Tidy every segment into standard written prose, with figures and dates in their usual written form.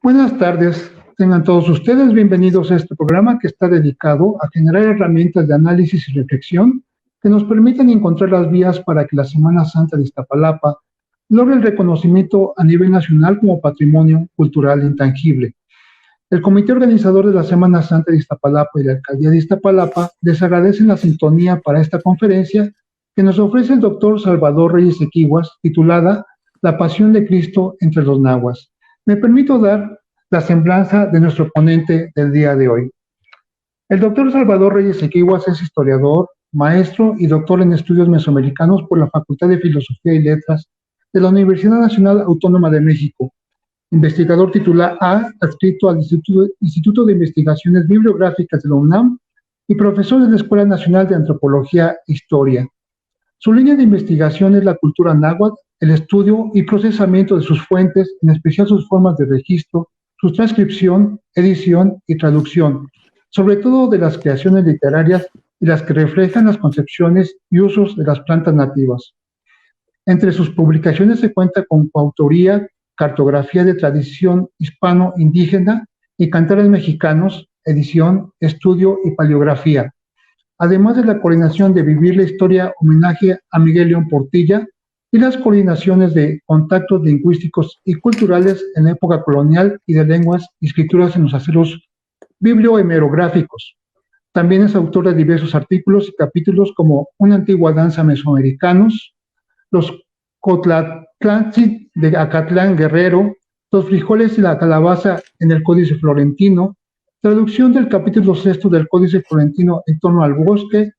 Buenas tardes, tengan todos ustedes bienvenidos a este programa que está dedicado a generar herramientas de análisis y reflexión que nos permitan encontrar las vías para que la Semana Santa de Iztapalapa logre el reconocimiento a nivel nacional como patrimonio cultural intangible. El comité organizador de la Semana Santa de Iztapalapa y la Alcaldía de Iztapalapa les agradecen la sintonía para esta conferencia que nos ofrece el doctor Salvador Reyes Equiguas, titulada La Pasión de Cristo entre los Nahuas. Me permito dar la semblanza de nuestro ponente del día de hoy. El doctor Salvador Reyes Equiguas es historiador, maestro y doctor en estudios mesoamericanos por la Facultad de Filosofía y Letras de la Universidad Nacional Autónoma de México, investigador titular A, adscrito al Instituto de Investigaciones Bibliográficas de la UNAM y profesor de la Escuela Nacional de Antropología e Historia. Su línea de investigación es la cultura náhuatl, el estudio y procesamiento de sus fuentes, en especial sus formas de registro, su transcripción, edición y traducción, sobre todo de las creaciones literarias y las que reflejan las concepciones y usos de las plantas nativas. Entre sus publicaciones se cuenta con coautoría, cartografía de tradición hispano-indígena y cantares mexicanos, edición, estudio y paleografía, además de la coordinación de Vivir la Historia, homenaje a Miguel León Portilla, y las coordinaciones de contactos lingüísticos y culturales en la época colonial y de lenguas y escrituras en los acervos bibliohemerográficos. También es autor de diversos artículos y capítulos como Una antigua danza mesoamericanos, Los Cotlatlántzin de Acatlán Guerrero, Los frijoles y la calabaza en el Códice Florentino, traducción del capítulo 6 del Códice Florentino en torno al bosque,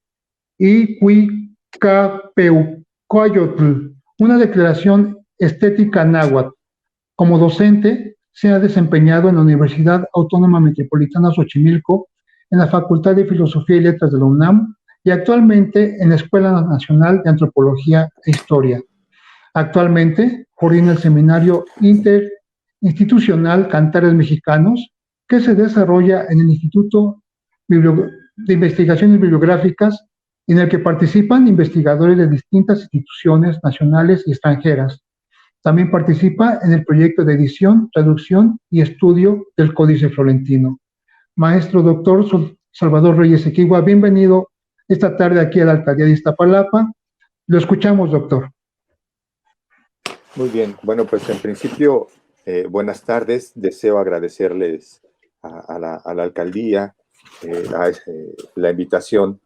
y Huicapeucoyotl, una declaración estética náhuatl. Como docente, se ha desempeñado en la Universidad Autónoma Metropolitana Xochimilco, en la Facultad de Filosofía y Letras de la UNAM y actualmente en la Escuela Nacional de Antropología e Historia. Actualmente coordina el seminario interinstitucional Cantares Mexicanos, que se desarrolla en el Instituto de Investigaciones Bibliográficas, en el que participan investigadores de distintas instituciones nacionales y extranjeras. También participa en el proyecto de edición, traducción y estudio del Códice Florentino. Maestro doctor Salvador Reyes Equigua, bienvenido esta tarde aquí a la Alcaldía de Iztapalapa. Lo escuchamos, doctor. Muy bien, bueno, pues en principio, buenas tardes. Deseo agradecerles a la alcaldía la invitación,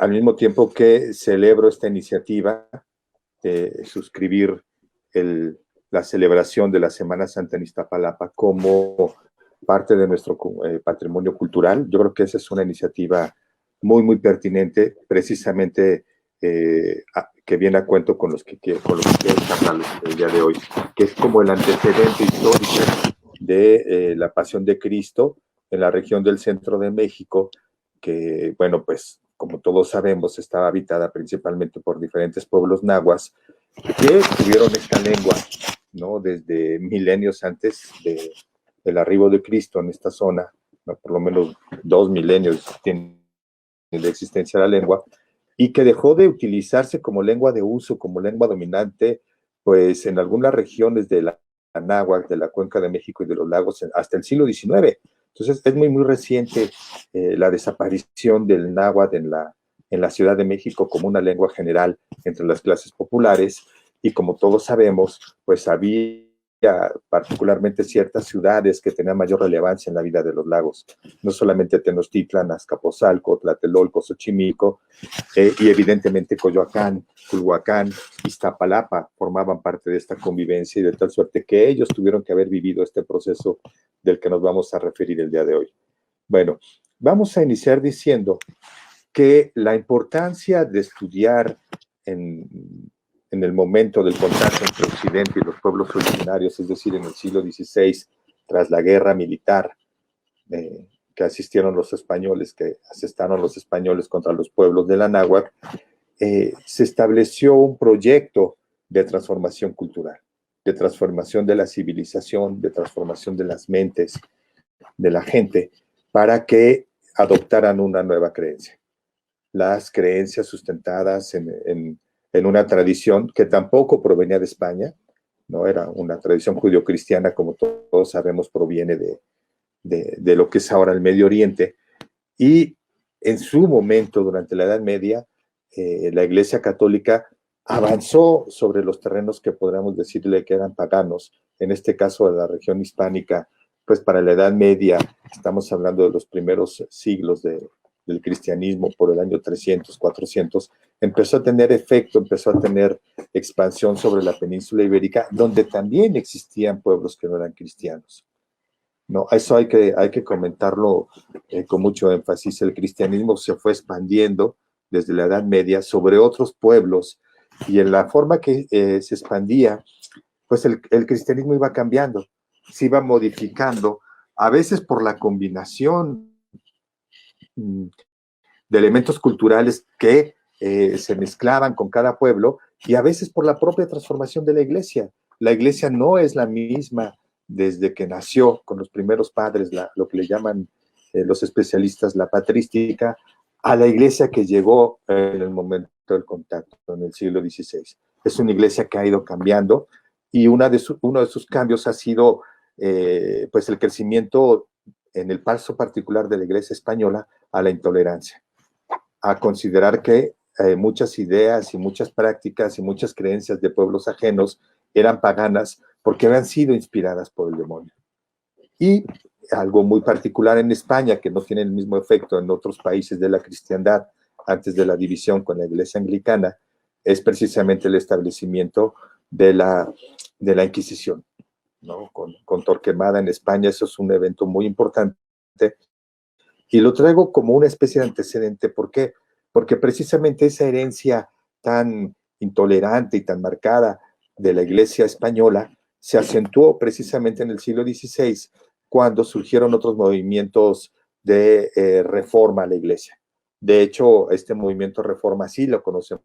al mismo tiempo que celebro esta iniciativa de suscribir la celebración de la Semana Santa en Iztapalapa como parte de nuestro patrimonio cultural. Yo creo que esa es una iniciativa muy, muy pertinente, precisamente que viene a cuento con los que quiero hablar el día de hoy, que es como el antecedente histórico de la Pasión de Cristo en la región del centro de México, que, bueno, pues, como todos sabemos, estaba habitada principalmente por diferentes pueblos nahuas que tuvieron esta lengua, ¿no? Desde milenios antes del arribo de Cristo en esta zona, ¿no? Por lo menos 2 milenios tiene de existencia la lengua, y que dejó de utilizarse como lengua de uso, como lengua dominante, pues en algunas regiones de la náhuatl, de la Cuenca de México y de los lagos, hasta el siglo XIX. Entonces es muy, muy reciente la desaparición del náhuatl en la Ciudad de México como una lengua general entre las clases populares, y como todos sabemos, pues había particularmente ciertas ciudades que tenían mayor relevancia en la vida de los lagos, no solamente Tenochtitlan, Azcapotzalco, Tlatelolco, Xochimilco, y evidentemente Coyoacán, Culhuacán, Iztapalapa formaban parte de esta convivencia, y de tal suerte que ellos tuvieron que haber vivido este proceso del que nos vamos a referir el día de hoy. Bueno, vamos a iniciar diciendo que la importancia de estudiar en el momento del contacto entre Occidente y los pueblos originarios, es decir, en el siglo XVI, tras la guerra militar que asistieron los españoles, que asestaron los españoles contra los pueblos de la náhuatl, se estableció un proyecto de transformación cultural, de transformación de la civilización, de transformación de las mentes de la gente, para que adoptaran una nueva creencia. Las creencias sustentadas en una tradición que tampoco provenía de España, ¿no? Era una tradición judio-cristiana, como todos sabemos, proviene de lo que es ahora el Medio Oriente. Y en su momento, durante la Edad Media, la Iglesia Católica avanzó sobre los terrenos que podríamos decirle que eran paganos, en este caso de la región hispánica. Pues para la Edad Media estamos hablando de los primeros siglos del cristianismo, por el año 300, 400, empezó a tener efecto, empezó a tener expansión sobre la península ibérica, donde también existían pueblos que no eran cristianos. No, eso hay que comentarlo con mucho énfasis. El cristianismo se fue expandiendo desde la Edad Media sobre otros pueblos, y en la forma que se expandía, pues el cristianismo iba cambiando, se iba modificando, a veces por la combinación de elementos culturales que se mezclaban con cada pueblo, y a veces por la propia transformación de la iglesia. La iglesia no es la misma desde que nació con los primeros padres, lo que le llaman los especialistas la patrística, a la iglesia que llegó en el momento del contacto, en el siglo XVI. Es una iglesia que ha ido cambiando, y uno de sus cambios ha sido pues el crecimiento en el paso particular de la iglesia española a la intolerancia, a considerar que muchas ideas y muchas prácticas y muchas creencias de pueblos ajenos eran paganas porque habían sido inspiradas por el demonio. Y algo muy particular en España, que no tiene el mismo efecto en otros países de la cristiandad antes de la división con la iglesia anglicana, es precisamente el establecimiento de la Inquisición, ¿no? Con Torquemada en España. Eso es un evento muy importante, y lo traigo como una especie de antecedente. ¿Por qué? Porque precisamente esa herencia tan intolerante y tan marcada de la iglesia española se acentuó precisamente en el siglo XVI, cuando surgieron otros movimientos de reforma a la iglesia. De hecho, este movimiento reforma sí lo conocemos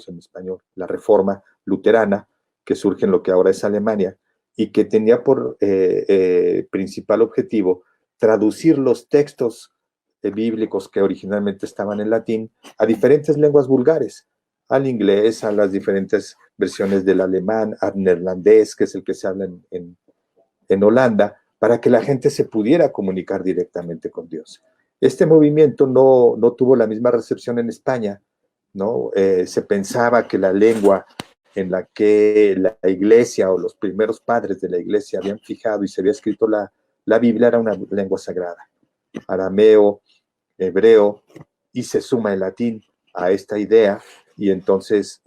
en español, la reforma luterana, que surge en lo que ahora es Alemania, y que tenía por principal objetivo traducir los textos bíblicos que originalmente estaban en latín a diferentes lenguas vulgares, al inglés, a las diferentes versiones del alemán, al neerlandés, que es el que se habla en Holanda, para que la gente se pudiera comunicar directamente con Dios. Este movimiento no tuvo la misma recepción en España, ¿no? Se pensaba que la lengua en la que la iglesia o los primeros padres de la iglesia habían fijado y se había escrito la Biblia era una lengua sagrada, arameo, hebreo, y se suma el latín a esta idea. Y entonces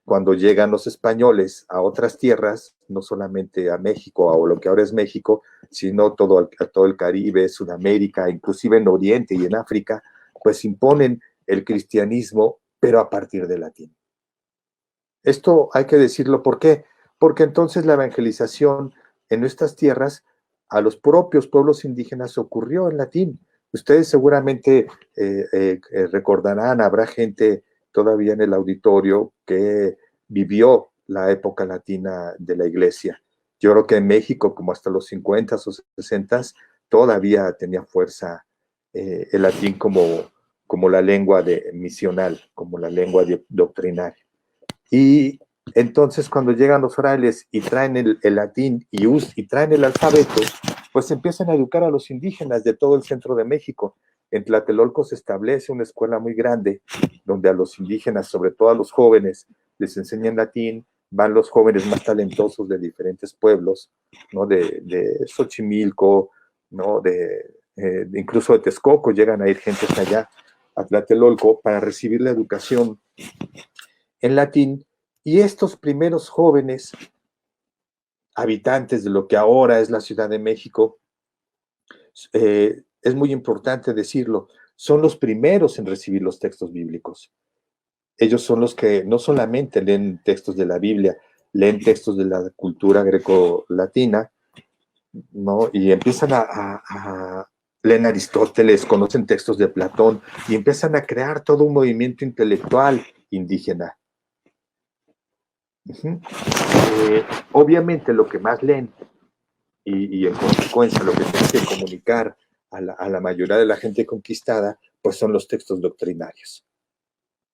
cuando llegan los españoles a otras tierras, no solamente a México o lo que ahora es México, sino todo el Caribe, Sudamérica, inclusive en Oriente y en África, pues imponen el cristianismo, pero a partir del latín. Esto hay que decirlo. ¿Por qué? Porque entonces la evangelización en nuestras tierras a los propios pueblos indígenas ocurrió en latín. Ustedes seguramente recordarán, habrá gente todavía en el auditorio que vivió la época latina de la iglesia. Yo creo que en México, como hasta los 50 o 60, todavía tenía fuerza el latín como la lengua misional, como la lengua doctrinaria. Y entonces cuando llegan los frailes y traen el latín y traen el alfabeto, pues empiezan a educar a los indígenas de todo el centro de México. En Tlatelolco se establece una escuela muy grande donde a los indígenas, sobre todo a los jóvenes, les enseñan latín. Van los jóvenes más talentosos de diferentes pueblos, ¿no? De Xochimilco, ¿no? Incluso de Texcoco, llegan a ir gente hasta allá, a Tlatelolco, para recibir la educación en latín. Y estos primeros jóvenes habitantes de lo que ahora es la Ciudad de México, es muy importante decirlo, son los primeros en recibir los textos bíblicos. Ellos son los que no solamente leen textos de la Biblia, leen textos de la cultura greco-latina, ¿no? Y empiezan leen Aristóteles, conocen textos de Platón y empiezan a crear todo un movimiento intelectual indígena. Obviamente lo que más leen y en consecuencia lo que tienen que comunicar a la mayoría de la gente conquistada, pues son los textos doctrinarios.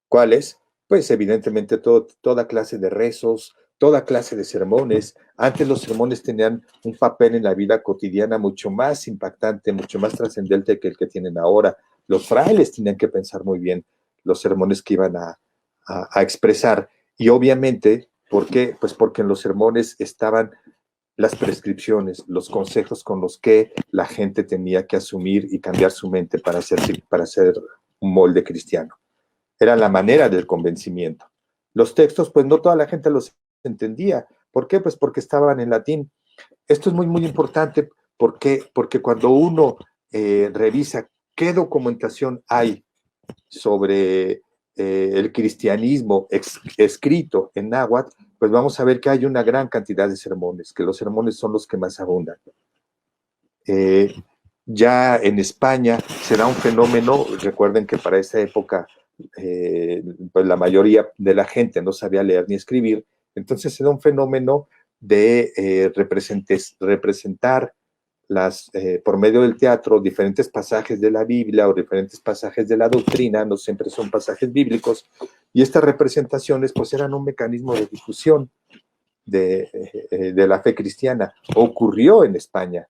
¿Cuáles? Pues evidentemente toda clase de rezos, toda clase de sermones. Antes los sermones tenían un papel en la vida cotidiana mucho más impactante, mucho más trascendente que el que tienen ahora. Los frailes tenían que pensar muy bien los sermones que iban a expresar. Y obviamente, ¿por qué? Pues porque en los sermones estaban las prescripciones, los consejos con los que la gente tenía que asumir y cambiar su mente para ser un molde cristiano. Era la manera del convencimiento. Los textos, pues no toda la gente los entendía. ¿Por qué? Pues porque estaban en latín. Esto es muy, muy importante porque cuando uno revisa qué documentación hay sobre el cristianismo escrito en náhuatl, pues vamos a ver que hay una gran cantidad de sermones, que los sermones son los que más abundan. Ya en España se da un fenómeno, recuerden que para esa época pues la mayoría de la gente no sabía leer ni escribir, entonces se da un fenómeno de representar por medio del teatro diferentes pasajes de la Biblia o diferentes pasajes de la doctrina, no siempre son pasajes bíblicos, y estas representaciones pues eran un mecanismo de difusión de la fe cristiana. Ocurrió en España,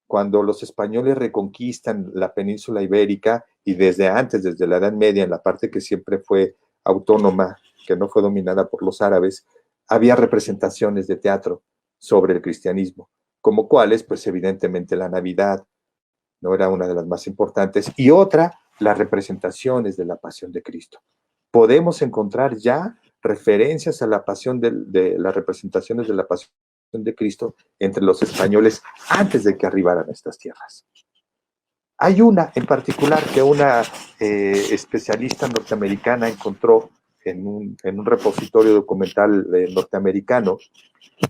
cuando los españoles reconquistan la península ibérica y desde antes, desde la Edad Media, en la parte que siempre fue autónoma, que no fue dominada por los árabes, había representaciones de teatro sobre el cristianismo, como cuáles, pues evidentemente la Navidad, no era una de las más importantes, y otra, las representaciones de la Pasión de Cristo. Podemos encontrar ya referencias a la pasión de las representaciones de la Pasión de Cristo entre los españoles antes de que arribaran a estas tierras. Hay una en particular que una especialista norteamericana encontró en un repositorio documental norteamericano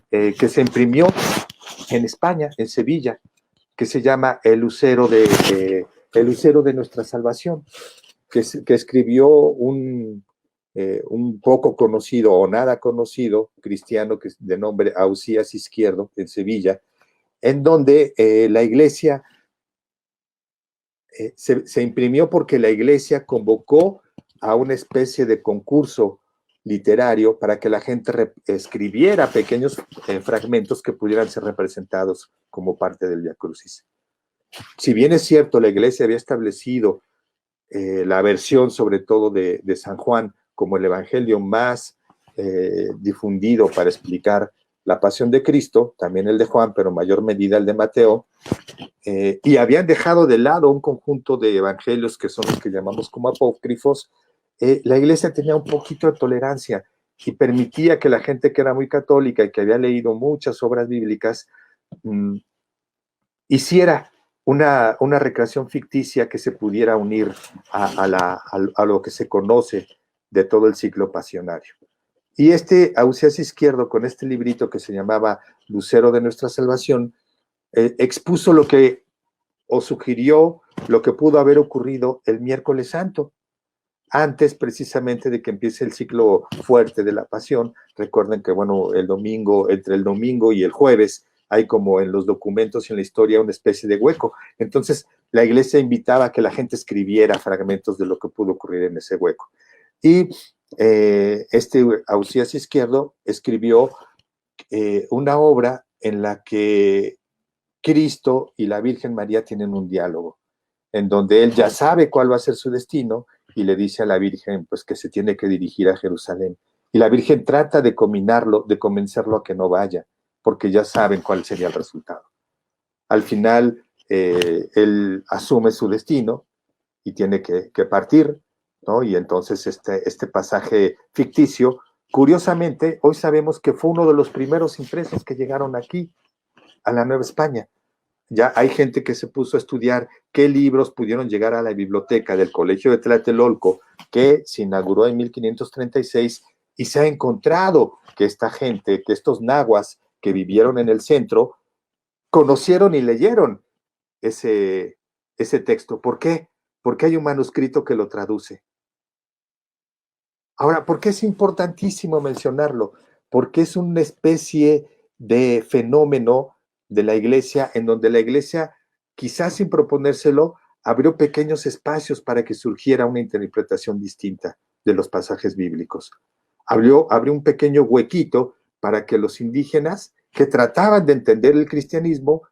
que se imprimió en España, en Sevilla, que se llama El lucero de nuestra salvación, que escribió un poco conocido o nada conocido cristiano que de nombre Ausías Izquierdo en Sevilla, en donde la iglesia se imprimió porque la iglesia convocó a una especie de concurso literario para que la gente escribiera pequeños fragmentos que pudieran ser representados como parte del Vía Crucis. Si bien es cierto, la iglesia había establecido la versión sobre todo de San Juan como el evangelio más difundido para explicar la pasión de Cristo, también el de Juan, pero en mayor medida el de Mateo, y habían dejado de lado un conjunto de evangelios que son los que llamamos como apócrifos, la iglesia tenía un poquito de tolerancia y permitía que la gente que era muy católica y que había leído muchas obras bíblicas hiciera una recreación ficticia que se pudiera unir a lo que se conoce de todo el ciclo pasionario. Y Ausías Izquierdo, con este librito que se llamaba Lucero de nuestra salvación, expuso lo que, o sugirió lo que pudo haber ocurrido el miércoles santo, antes precisamente de que empiece el ciclo fuerte de la pasión. Recuerden que, bueno, entre el domingo y el jueves, hay como en los documentos y en la historia una especie de hueco. Entonces, la iglesia invitaba a que la gente escribiera fragmentos de lo que pudo ocurrir en ese hueco. Y Ausías Izquierdo escribió una obra en la que Cristo y la Virgen María tienen un diálogo, en donde él ya sabe cuál va a ser su destino y le dice a la Virgen pues que se tiene que dirigir a Jerusalén. Y la Virgen trata de convencerlo a que no vaya, porque ya saben cuál sería el resultado. Al final, él asume su destino y tiene que partir, ¿no? Y entonces este pasaje ficticio, curiosamente, hoy sabemos que fue uno de los primeros impresos que llegaron aquí, a la Nueva España. Ya hay gente que se puso a estudiar qué libros pudieron llegar a la biblioteca del Colegio de Tlatelolco, que se inauguró en 1536, y se ha encontrado que esta gente, que estos nahuas que vivieron en el centro, conocieron y leyeron ese texto. ¿Por qué? Porque hay un manuscrito que lo traduce. Ahora, ¿por qué es importantísimo mencionarlo? Porque es una especie de fenómeno de la iglesia en donde la iglesia, quizás sin proponérselo, abrió pequeños espacios para que surgiera una interpretación distinta de los pasajes bíblicos. Abrió un pequeño huequito para que los indígenas que trataban de entender el cristianismo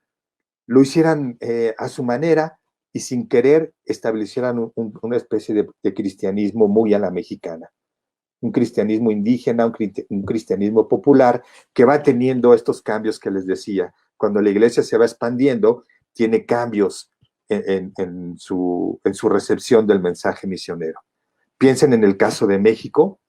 lo hicieran a su manera y sin querer establecieran una especie de cristianismo muy a la mexicana. Un cristianismo indígena, un cristianismo popular que va teniendo estos cambios que les decía. Cuando la iglesia se va expandiendo, tiene cambios en su recepción del mensaje misionero. Piensen en el caso de México,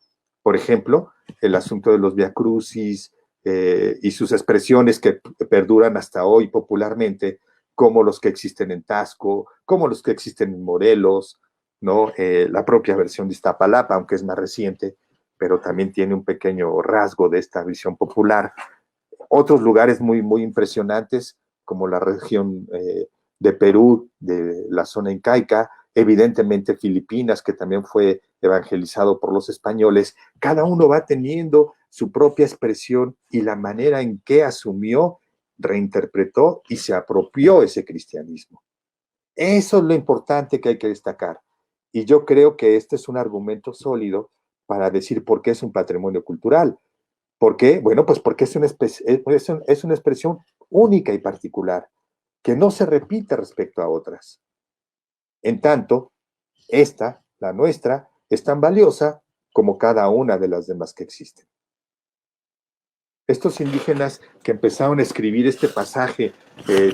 por ejemplo, el asunto de los viacrucis y sus expresiones que perduran hasta hoy popularmente, como los que existen en Taxco, como los que existen en Morelos, ¿no? La propia versión de Iztapalapa, aunque es más reciente, pero también tiene un pequeño rasgo de esta visión popular. Otros lugares muy, muy impresionantes, como la región de Perú, de la zona incaica, evidentemente Filipinas, que también fue evangelizado por los españoles, cada uno va teniendo su propia expresión y la manera en que asumió, reinterpretó y se apropió ese cristianismo. Eso es lo importante que hay que destacar. Y yo creo que este es un argumento sólido para decir por qué es un patrimonio cultural. ¿Por qué? Bueno, pues porque es una expresión única y particular, que no se repite respecto a otras. En tanto, esta, la nuestra, es tan valiosa como cada una de las demás que existen. Estos indígenas que empezaron a escribir este pasaje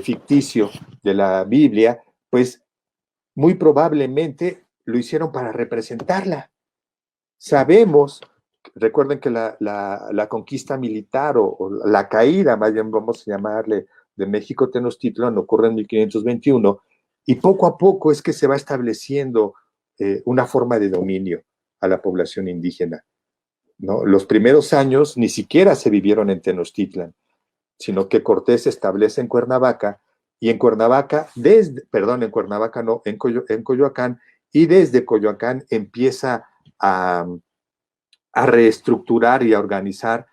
ficticio de la Biblia, pues muy probablemente lo hicieron para representarla. Sabemos, recuerden que la conquista militar o la caída, más bien vamos a llamarle, de México Tenochtitlan ocurre en 1521 y poco a poco es que se va estableciendo una forma de dominio a la población indígena, ¿no? Los primeros años ni siquiera se vivieron en Tenochtitlan, sino que Cortés se establece en Cuernavaca y en Cuernavaca, en Cuernavaca no, en Coyoacán, y desde Coyoacán empieza a reestructurar y a organizar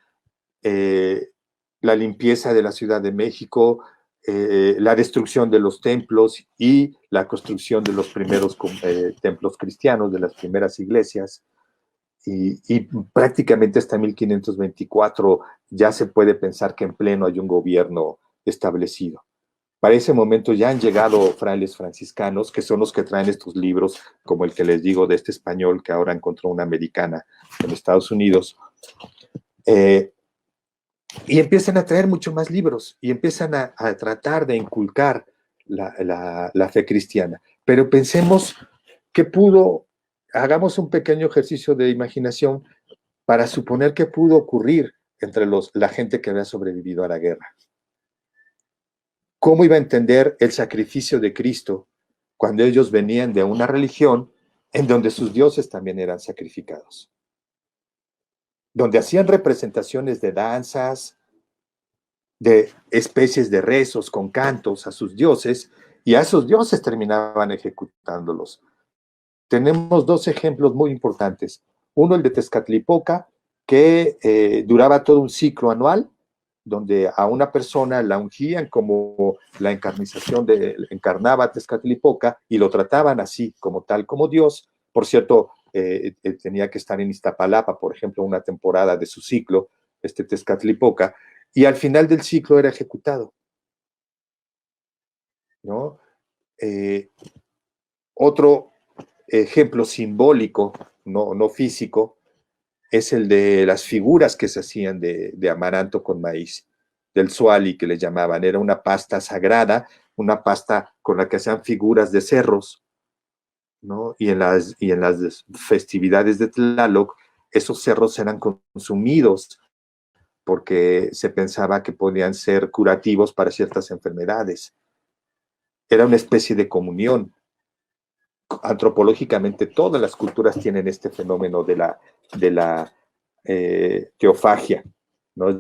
la limpieza de la Ciudad de México, la destrucción de los templos y la construcción de los primeros templos cristianos, de las primeras iglesias. Y prácticamente hasta 1524 ya se puede pensar que en pleno hay un gobierno establecido. Para ese momento ya han llegado frailes franciscanos, que son los que traen estos libros, como el que les digo de este español que ahora encontró una americana en Estados Unidos. Y empiezan a traer mucho más libros y empiezan a tratar de inculcar la fe cristiana. Pero pensemos que hagamos un pequeño ejercicio de imaginación para suponer que pudo ocurrir entre la gente que había sobrevivido a la guerra. ¿Cómo iba a entender el sacrificio de Cristo cuando ellos venían de una religión en donde sus dioses también eran sacrificados? Donde hacían representaciones de danzas, de especies de rezos con cantos a sus dioses, y a esos dioses terminaban ejecutándolos. Tenemos dos ejemplos muy importantes. Uno, el de Tezcatlipoca, que duraba todo un ciclo anual, donde a una persona la ungían como la encarnaba a Tezcatlipoca y lo trataban así, como tal, como Dios. Por cierto, tenía que estar en Iztapalapa, por ejemplo, una temporada de su ciclo, Tezcatlipoca, y al final del ciclo era ejecutado, ¿no? Otro ejemplo simbólico, no físico, es el de las figuras que se hacían de amaranto con maíz, del suali que le llamaban. Era una pasta sagrada, una pasta con la que hacían figuras de cerros, ¿no? Y en las festividades de Tlaloc, esos cerros eran consumidos porque se pensaba que podían ser curativos para ciertas enfermedades. Era una especie de comunión. Antropológicamente, todas las culturas tienen este fenómeno de la teofagia, ¿no? Es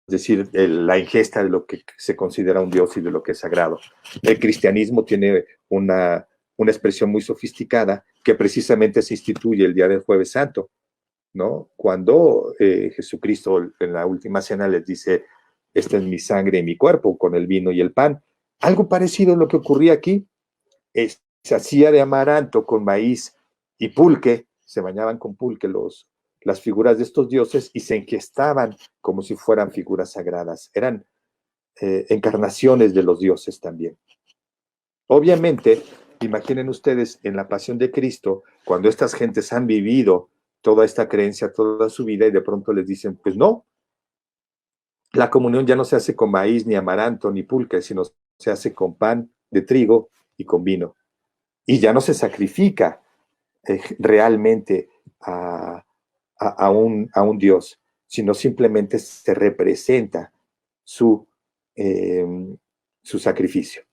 decir, la ingesta de lo que se considera un dios y de lo que es sagrado. El cristianismo tiene una expresión muy sofisticada que precisamente se instituye el día del Jueves Santo, ¿no? Cuando Jesucristo en la última cena les dice, esta es mi sangre y mi cuerpo, con el vino y el pan. Algo parecido a lo que ocurría aquí. Se hacía de amaranto con maíz y pulque, se bañaban con pulque los las figuras de estos dioses y se engestaban como si fueran figuras sagradas. Eran encarnaciones de los dioses también. Obviamente, imaginen ustedes en la pasión de Cristo, cuando estas gentes han vivido toda esta creencia toda su vida y de pronto les dicen, pues no, la comunión ya no se hace con maíz, ni amaranto, ni pulque, sino se hace con pan de trigo y con vino. Y ya no se sacrifica realmente a un Dios, sino simplemente se representa su, eh, su sacrificio.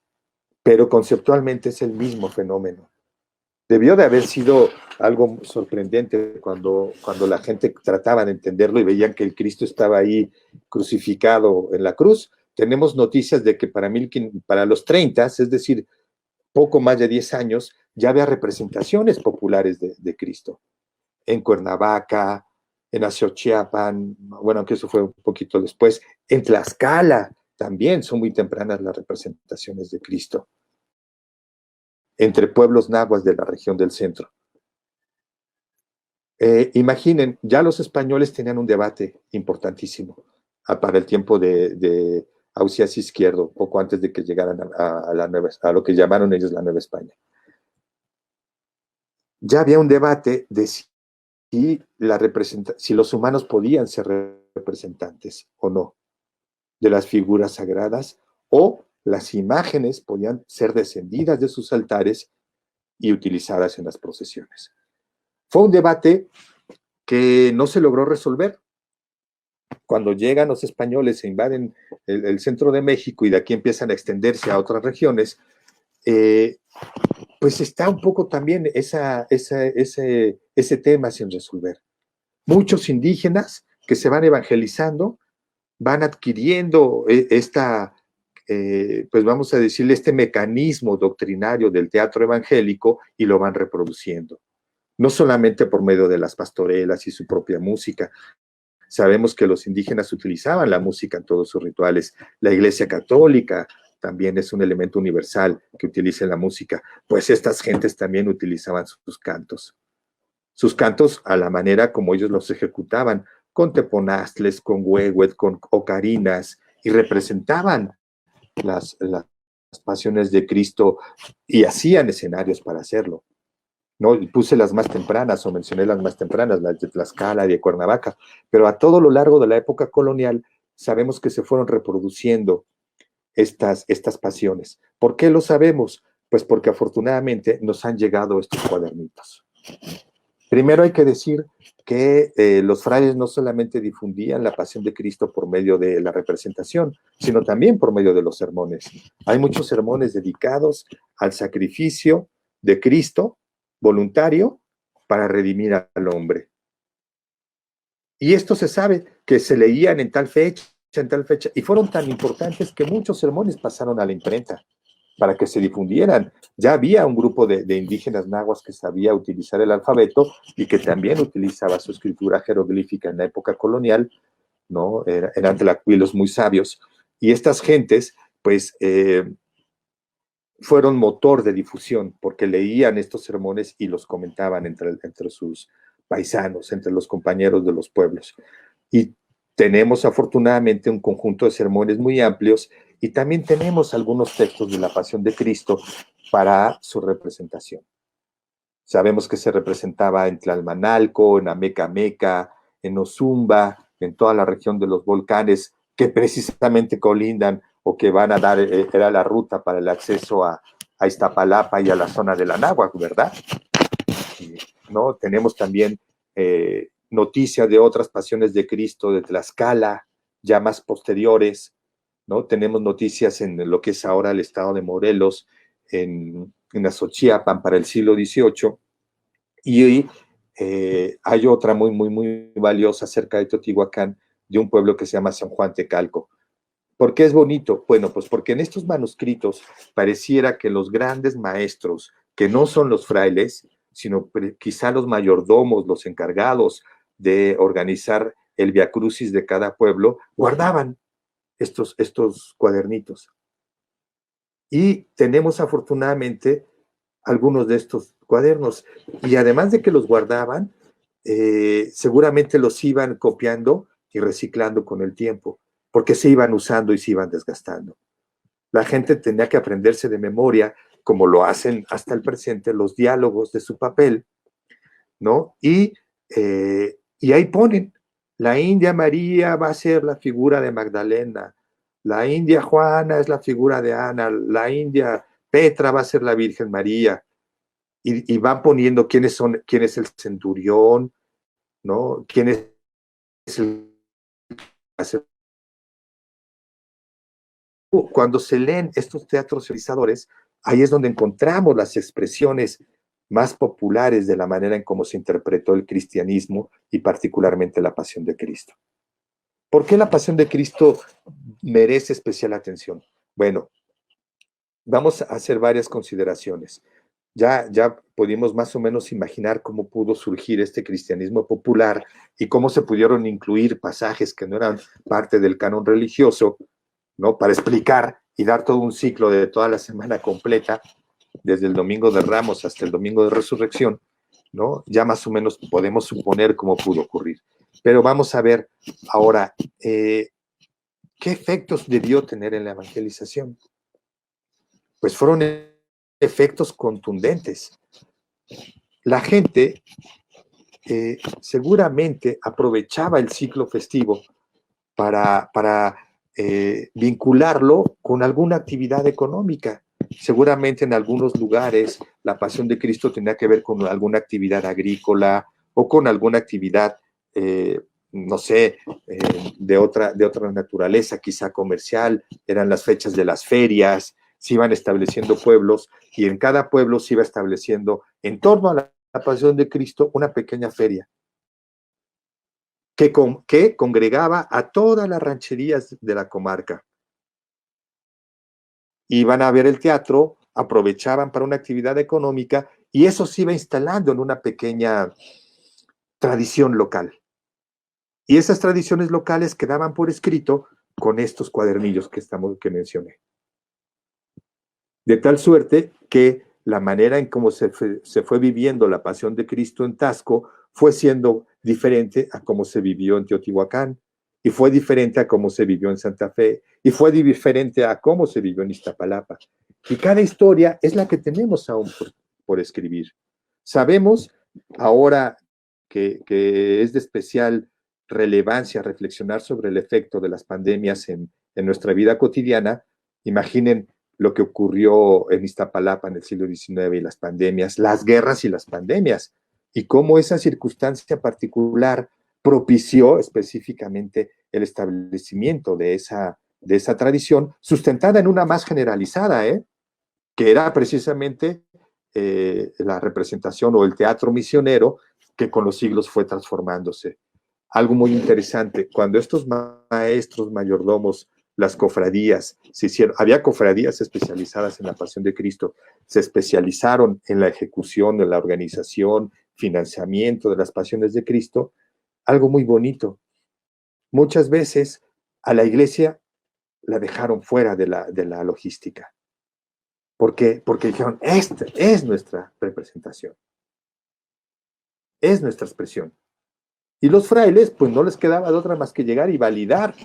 Pero conceptualmente es el mismo fenómeno. Debió de haber sido algo sorprendente cuando la gente trataba de entenderlo y veían que el Cristo estaba ahí crucificado en la cruz. Tenemos noticias de que para los 30, es decir, poco más de 10 años, ya había representaciones populares de Cristo. En Cuernavaca, en Azochiapan, bueno, aunque eso fue un poquito después, en Tlaxcala también son muy tempranas las representaciones de Cristo, entre pueblos nahuas de la región del centro. Imaginen, ya los españoles tenían un debate importantísimo para el tiempo de Ausias Izquierdo, poco antes de que llegaran a lo que llamaron ellos la Nueva España. Ya había un debate de si los humanos podían ser representantes o no de las figuras sagradas, o las imágenes podían ser descendidas de sus altares y utilizadas en las procesiones. Fue un debate que no se logró resolver. Cuando llegan los españoles e invaden el centro de México y de aquí empiezan a extenderse a otras regiones, pues está un poco también ese tema sin resolver. Muchos indígenas que se van evangelizando van adquiriendo pues vamos a decirle, este mecanismo doctrinario del teatro evangélico y lo van reproduciendo. No solamente por medio de las pastorelas y su propia música. Sabemos que los indígenas utilizaban la música en todos sus rituales. La Iglesia Católica también es un elemento universal que utiliza la música. Pues estas gentes también utilizaban sus cantos. Sus cantos a la manera como ellos los ejecutaban, con teponaztles, con huehuet, con ocarinas, y representaban las pasiones de Cristo y hacían escenarios para hacerlo. ¿No? Puse las más tempranas o mencioné las más tempranas, las de Tlaxcala y de Cuernavaca, pero a todo lo largo de la época colonial sabemos que se fueron reproduciendo estas pasiones. ¿Por qué lo sabemos? Pues porque afortunadamente nos han llegado estos cuadernitos. Primero hay que decir que los frailes no solamente difundían la pasión de Cristo por medio de la representación, sino también por medio de los sermones. Hay muchos sermones dedicados al sacrificio de Cristo voluntario para redimir al hombre. Y esto se sabe que se leían en tal fecha, y fueron tan importantes que muchos sermones pasaron a la imprenta para que se difundieran. Ya había un grupo de indígenas nahuas que sabía utilizar el alfabeto y que también utilizaba su escritura jeroglífica en la época colonial, ¿no? Eran tlacuilos muy sabios. Y estas gentes, pues, fueron motor de difusión porque leían estos sermones y los comentaban entre sus paisanos, entre los compañeros de los pueblos. Y tenemos afortunadamente un conjunto de sermones muy amplios y también tenemos algunos textos de la Pasión de Cristo para su representación. Sabemos que se representaba en Tlalmanalco, en Amecameca, en Ozumba, en toda la región de los volcanes que precisamente colindan o que van a dar, era la ruta para el acceso a Iztapalapa y a la zona de la Náhuac, ¿verdad? ¿No? Tenemos también noticias de otras pasiones de Cristo de Tlaxcala, ya más posteriores, ¿no? Tenemos noticias en lo que es ahora el estado de Morelos, en Azochiapan para el siglo XVIII, y hay otra muy, muy, muy valiosa cerca de Teotihuacán, de un pueblo que se llama San Juan Tecalco. ¿Por qué es bonito? Bueno, pues porque en estos manuscritos pareciera que los grandes maestros, que no son los frailes, sino quizá los mayordomos, los encargados de organizar el viacrucis de cada pueblo, guardaban estos cuadernitos. Y tenemos afortunadamente algunos de estos cuadernos. Y además de que los guardaban, seguramente los iban copiando y reciclando con el tiempo, porque se iban usando y se iban desgastando. La gente tenía que aprenderse de memoria, como lo hacen hasta el presente, los diálogos de su papel, ¿no? Y ahí ponen, la India María va a ser la figura de Magdalena, la India Juana es la figura de Ana, la India Petra va a ser la Virgen María, y van poniendo quién es el centurión, ¿no? ¿Quién es el... Cuando se leen estos teatros realizadores, ahí es donde encontramos las expresiones más populares de la manera en cómo se interpretó el cristianismo y particularmente la Pasión de Cristo. ¿Por qué la Pasión de Cristo merece especial atención? Bueno, vamos a hacer varias consideraciones. Ya pudimos más o menos imaginar cómo pudo surgir este cristianismo popular y cómo se pudieron incluir pasajes que no eran parte del canon religioso, ¿no? Para explicar y dar todo un ciclo de toda la semana completa, desde el Domingo de Ramos hasta el Domingo de Resurrección, ¿no? Ya más o menos podemos suponer cómo pudo ocurrir. Pero vamos a ver ahora, ¿qué efectos debió tener en la evangelización? Pues fueron efectos contundentes. La gente seguramente aprovechaba el ciclo festivo para vincularlo con alguna actividad económica. Seguramente en algunos lugares la Pasión de Cristo tenía que ver con alguna actividad agrícola o con alguna actividad, no sé, de otra naturaleza, quizá comercial. Eran las fechas de las ferias, se iban estableciendo pueblos y en cada pueblo se iba estableciendo en torno a la Pasión de Cristo una pequeña feria que congregaba a todas las rancherías de la comarca. Iban a ver el teatro, aprovechaban para una actividad económica y eso se iba instalando en una pequeña tradición local. Y esas tradiciones locales quedaban por escrito con estos cuadernillos que mencioné. De tal suerte que la manera en cómo se fue viviendo la Pasión de Cristo en Taxco fue siendo diferente a cómo se vivió en Teotihuacán, y fue diferente a cómo se vivió en Santa Fe, y fue diferente a cómo se vivió en Iztapalapa. Y cada historia es la que tenemos aún por escribir. Sabemos ahora que es de especial relevancia reflexionar sobre el efecto de las pandemias en nuestra vida cotidiana. Imaginen lo que ocurrió en Iztapalapa en el siglo XIX y las pandemias, las guerras y las pandemias, y cómo esa circunstancia particular propició específicamente el establecimiento de esa tradición, sustentada en una más generalizada, que era precisamente la representación o el teatro misionero que con los siglos fue transformándose. Algo muy interesante, cuando estos maestros mayordomos, las cofradías, había cofradías especializadas en la Pasión de Cristo, se especializaron en la ejecución, en la organización, financiamiento de las Pasiones de Cristo, algo muy bonito. Muchas veces a la iglesia la dejaron fuera de la logística. ¿Por qué? Porque dijeron, esta es nuestra representación, es nuestra expresión. Y los frailes, pues no les quedaba de otra más que llegar y validar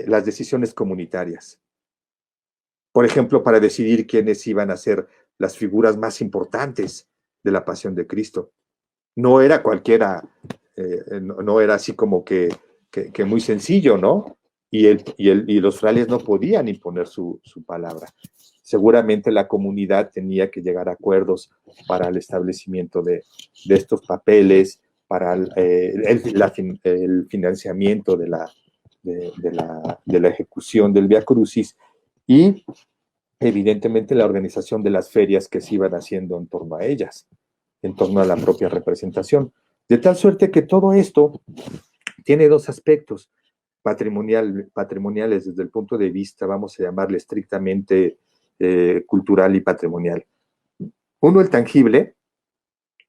las decisiones comunitarias. Por ejemplo, para decidir quiénes iban a ser las figuras más importantes de la Pasión de Cristo. No era cualquiera, no era así como que muy sencillo, ¿no? Y los frailes no podían imponer su palabra. Seguramente la comunidad tenía que llegar a acuerdos para el establecimiento de estos papeles, para el financiamiento de la ejecución del Vía Crucis y evidentemente la organización de las ferias que se iban haciendo en torno a ellas, en torno a la propia representación. De tal suerte que todo esto tiene dos aspectos patrimoniales desde el punto de vista, vamos a llamarle estrictamente cultural y patrimonial. Uno, el tangible,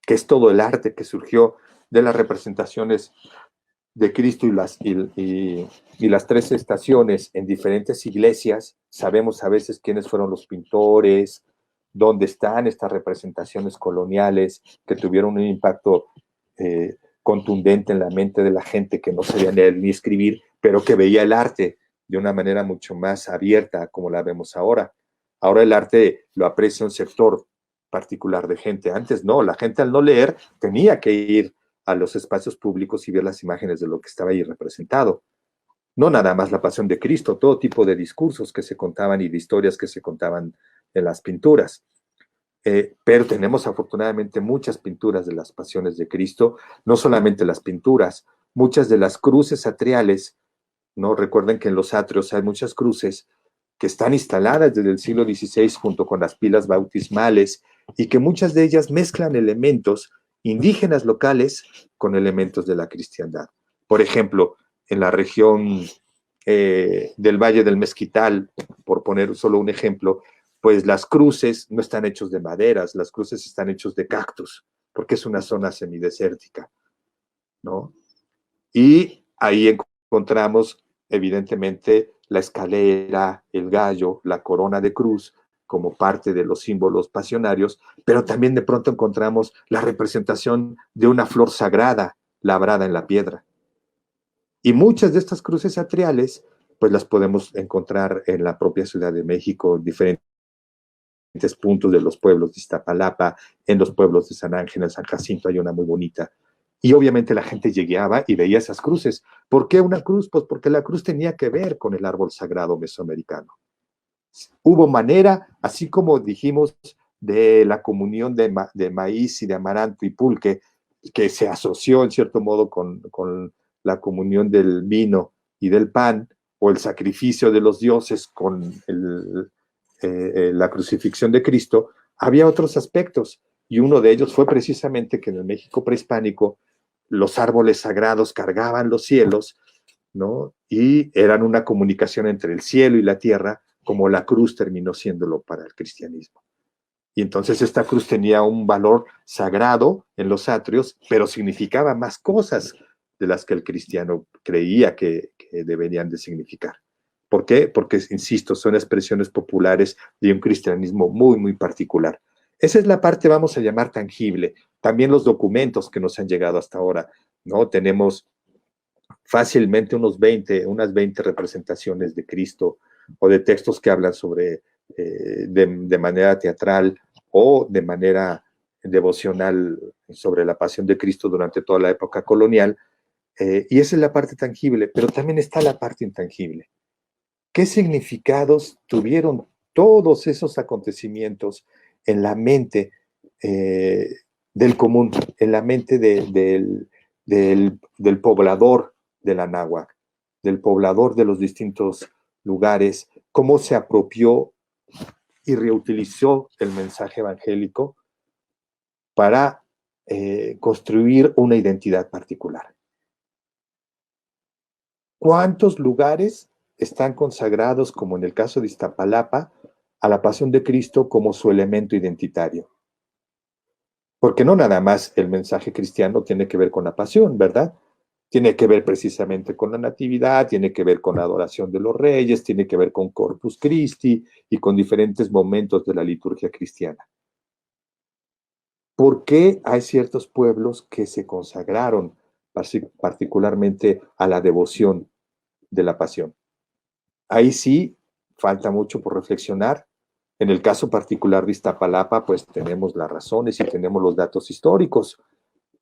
que es todo el arte que surgió de las representaciones de Cristo y las tres estaciones en diferentes iglesias. Sabemos a veces quiénes fueron los pintores, dónde están estas representaciones coloniales que tuvieron un impacto contundente en la mente de la gente que no sabía leer ni escribir, pero que veía el arte de una manera mucho más abierta como la vemos ahora. Ahora el arte lo aprecia un sector particular de gente. Antes no, la gente al no leer tenía que ir a los espacios públicos y ver las imágenes de lo que estaba ahí representado. No nada más la pasión de Cristo, todo tipo de discursos que se contaban y de historias que se contaban en las pinturas. Pero tenemos afortunadamente muchas pinturas de las pasiones de Cristo, no solamente las pinturas, muchas de las cruces atriales, ¿no? Recuerden que en los atrios hay muchas cruces que están instaladas desde el siglo XVI junto con las pilas bautismales y que muchas de ellas mezclan elementos indígenas locales con elementos de la cristiandad. Por ejemplo, en la región del Valle del Mezquital, por poner solo un ejemplo, pues las cruces no están hechos de maderas, las cruces están hechos de cactus, porque es una zona semidesértica, ¿no? Y ahí encontramos, evidentemente, la escalera, el gallo, la corona de cruz, como parte de los símbolos pasionarios, pero también de pronto encontramos la representación de una flor sagrada labrada en la piedra. Y muchas de estas cruces atriales, pues las podemos encontrar en la propia Ciudad de México, en diferentes puntos de los pueblos de Iztapalapa, en los pueblos de San Ángel, en San Jacinto hay una muy bonita. Y obviamente la gente llegaba y veía esas cruces. ¿Por qué una cruz? Pues porque la cruz tenía que ver con el árbol sagrado mesoamericano. Hubo manera, así como dijimos, de la comunión de maíz y de amaranto y pulque, que se asoció en cierto modo con la comunión del vino y del pan, o el sacrificio de los dioses con la crucifixión de Cristo, había otros aspectos. Y uno de ellos fue precisamente que en el México prehispánico los árboles sagrados cargaban los cielos, ¿no? Y eran una comunicación entre el cielo y la tierra, como la cruz terminó siéndolo para el cristianismo. Y entonces esta cruz tenía un valor sagrado en los atrios, pero significaba más cosas de las que el cristiano creía que deberían de significar. ¿Por qué? Porque, insisto, son expresiones populares de un cristianismo muy, muy particular. Esa es la parte, vamos a llamar, tangible. También los documentos que nos han llegado hasta ahora, ¿no? Tenemos fácilmente unas 20 representaciones de Cristo o de textos que hablan sobre, de manera teatral o de manera devocional sobre la pasión de Cristo durante toda la época colonial. Y esa es la parte tangible, pero también está la parte intangible. ¿Qué significados tuvieron todos esos acontecimientos en la mente del común, en la mente del poblador de la náhuatl, del poblador de los distintos lugares? ¿Cómo se apropió y reutilizó el mensaje evangélico para construir una identidad particular? ¿Cuántos lugares están consagrados, como en el caso de Iztapalapa, a la pasión de Cristo como su elemento identitario? Porque no nada más el mensaje cristiano tiene que ver con la pasión, ¿verdad? Tiene que ver precisamente con la natividad, tiene que ver con la adoración de los reyes, tiene que ver con Corpus Christi y con diferentes momentos de la liturgia cristiana. ¿Por qué hay ciertos pueblos que se consagraron particularmente a la devoción de la pasión? Ahí sí falta mucho por reflexionar. En el caso particular de Iztapalapa, pues tenemos las razones y tenemos los datos históricos,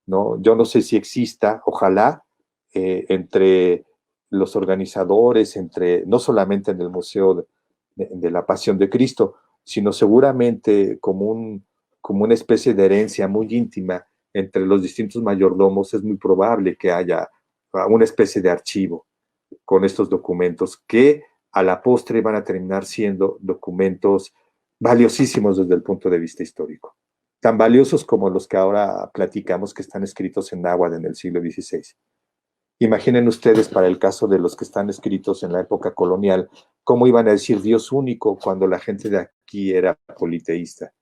¿no? Yo no sé si exista, ojalá, entre los organizadores, no solamente en el Museo de la Pasión de Cristo, sino seguramente como una especie de herencia muy íntima entre los distintos mayordomos. Es muy probable que haya una especie de archivo con estos documentos que a la postre van a terminar siendo documentos valiosísimos desde el punto de vista histórico, tan valiosos como los que ahora platicamos que están escritos en náhuatl en el siglo XVI. Imaginen ustedes, para el caso de los que están escritos en la época colonial, cómo iban a decir Dios único cuando la gente de aquí era politeísta.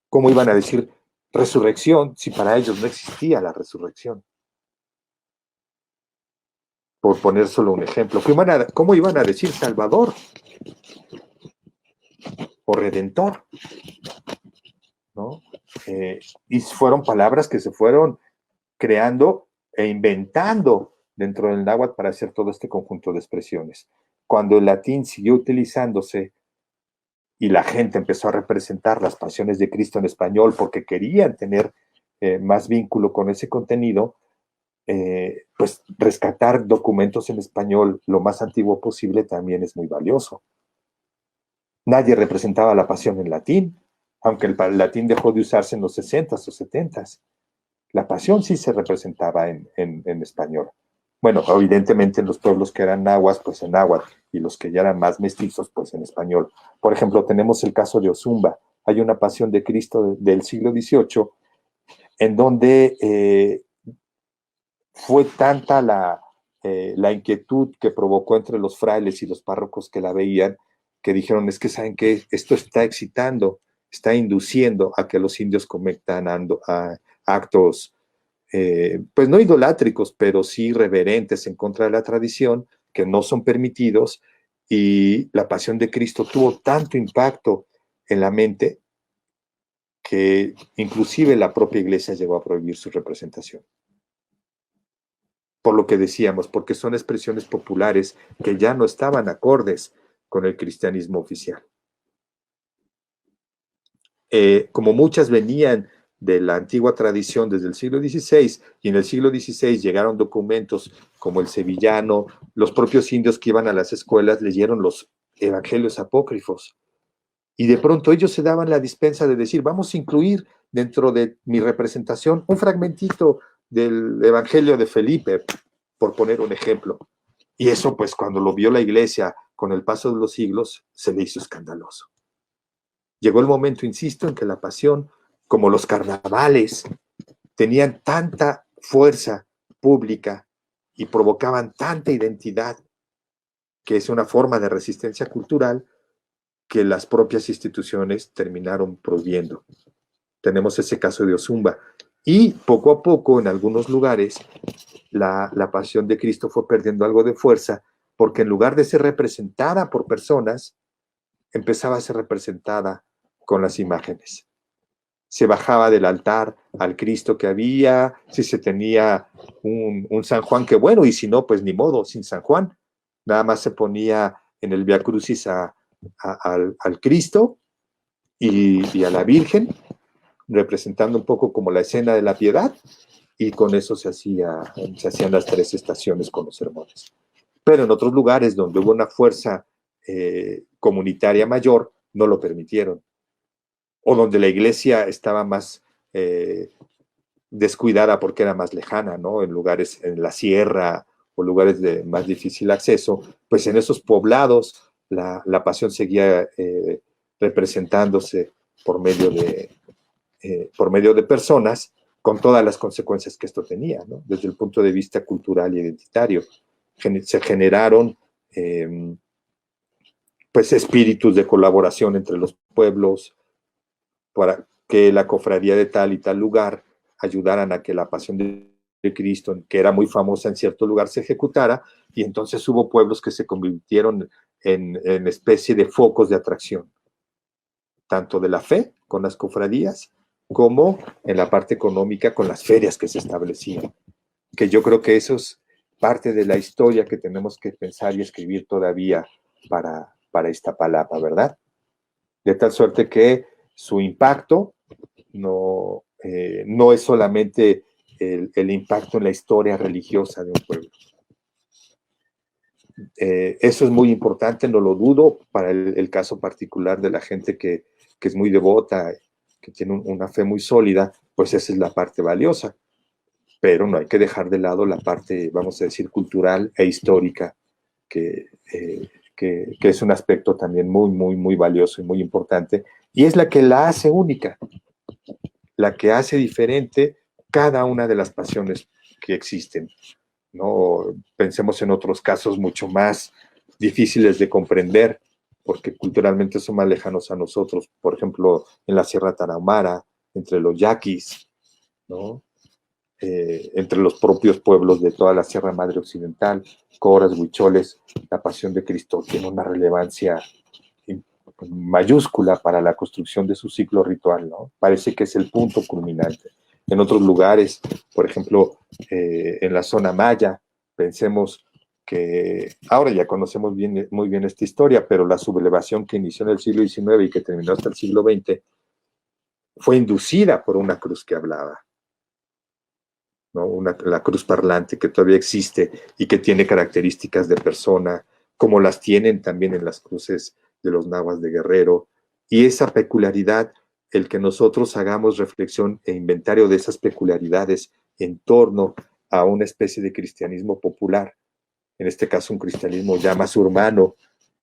Cómo iban a decir resurrección si para ellos no existía la resurrección. Por poner solo un ejemplo. ¿Cómo iban a decir Salvador o Redentor? ¿No? Y fueron palabras que se fueron creando e inventando dentro del náhuatl para hacer todo este conjunto de expresiones. Cuando el latín siguió utilizándose y la gente empezó a representar las pasiones de Cristo en español porque querían tener más vínculo con ese contenido, pues rescatar documentos en español lo más antiguo posible también es muy valioso. Nadie representaba la pasión en latín, aunque el latín dejó de usarse en los 60s o 70s. La pasión sí se representaba en español. Bueno, evidentemente en los pueblos que eran nahuas, pues en náhuatl, y los que ya eran más mestizos, pues en español. Por ejemplo, tenemos el caso de Ozumba. Hay una pasión de Cristo del siglo XVIII, en donde fue tanta la inquietud que provocó entre los frailes y los párrocos que la veían, que dijeron, es que ¿saben qué? Esto está excitando, está induciendo a que los indios cometan actos pues no idolátricos, pero sí reverentes en contra de la tradición, que no son permitidos, y la pasión de Cristo tuvo tanto impacto en la mente que inclusive la propia iglesia llegó a prohibir su representación. Por lo que decíamos, porque son expresiones populares que ya no estaban acordes con el cristianismo oficial. Como muchas venían de la antigua tradición desde el siglo XVI, y en el siglo XVI llegaron documentos como el sevillano, los propios indios que iban a las escuelas leyeron los evangelios apócrifos, y de pronto ellos se daban la dispensa de decir, vamos a incluir dentro de mi representación un fragmentito del evangelio de Felipe, por poner un ejemplo. Y eso, pues, cuando lo vio la iglesia con el paso de los siglos, se le hizo escandaloso. Llegó el momento, insisto, en que la pasión, como los carnavales, tenían tanta fuerza pública y provocaban tanta identidad, que es una forma de resistencia cultural, que las propias instituciones terminaron prohibiendo. Tenemos ese caso de Ozumba. Y poco a poco, en algunos lugares, la pasión de Cristo fue perdiendo algo de fuerza, porque en lugar de ser representada por personas, empezaba a ser representada con las imágenes. Se bajaba del altar al Cristo que había, si se tenía un San Juan, que bueno, y si no, pues ni modo, sin San Juan. Nada más se ponía en el Vía Crucis al Cristo y a la Virgen, representando un poco como la escena de la piedad, y con eso se hacían las 3 estaciones con los sermones. Pero en otros lugares donde hubo una fuerza comunitaria mayor, no lo permitieron. O donde la iglesia estaba más descuidada porque era más lejana, ¿no? En lugares, en la sierra o lugares de más difícil acceso, pues en esos poblados la pasión seguía representándose por medio de personas, con todas las consecuencias que esto tenía, ¿no? Desde el punto de vista cultural y identitario. Se generaron pues espíritus de colaboración entre los pueblos para que la cofradía de tal y tal lugar ayudaran a que la pasión de Cristo, que era muy famosa en cierto lugar, se ejecutara, y entonces hubo pueblos que se convirtieron en especie de focos de atracción, tanto de la fe con las cofradías, como en la parte económica con las ferias que se establecían. Que yo creo que eso es parte de la historia que tenemos que pensar y escribir todavía para Iztapalapa, ¿verdad? De tal suerte que su impacto no es solamente el impacto en la historia religiosa de un pueblo. Eso es muy importante, no lo dudo, para el caso particular de la gente que es muy devota, que tiene una fe muy sólida, pues esa es la parte valiosa. Pero no hay que dejar de lado la parte, vamos a decir, cultural e histórica, que es un aspecto también muy, muy, muy valioso y muy importante, y es la que la hace única, la que hace diferente cada una de las pasiones que existen, ¿no? Pensemos en otros casos mucho más difíciles de comprender, porque culturalmente son más lejanos a nosotros, por ejemplo, en la Sierra Tarahumara, entre los yaquis, ¿no? Entre los propios pueblos de toda la Sierra Madre Occidental, coras, huicholes, la pasión de Cristo tiene una relevancia mayúscula para la construcción de su ciclo ritual, ¿no? Parece que es el punto culminante. en otros lugares, por ejemplo, en la zona maya. Pensemos que ahora ya conocemos muy bien esta historia, pero la sublevación que inició en el siglo XIX y que terminó hasta el siglo XX fue inducida por una cruz que hablaba, ¿no? La cruz parlante que todavía existe y que tiene características de persona, como las tienen también en las cruces de los nahuas de Guerrero. Y esa peculiaridad, el que nosotros hagamos reflexión e inventario de esas peculiaridades en torno a una especie de cristianismo popular, en este caso un cristianismo ya más urbano,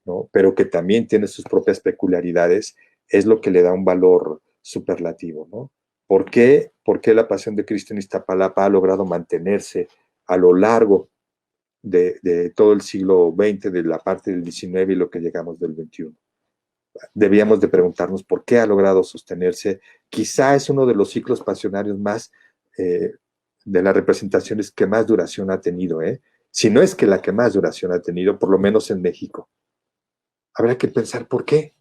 ¿no? Pero que también tiene sus propias peculiaridades, es lo que le da un valor superlativo, ¿no? ¿Por qué la Pasión de Cristo en Iztapalapa ha logrado mantenerse a lo largo de todo el siglo XX, de la parte del XIX y lo que llegamos del XXI? Debíamos de preguntarnos por qué ha logrado sostenerse. Quizá es uno de los ciclos pasionarios más, de las representaciones que más duración ha tenido, si no es que la que más duración ha tenido, por lo menos en México. Habrá que pensar por qué.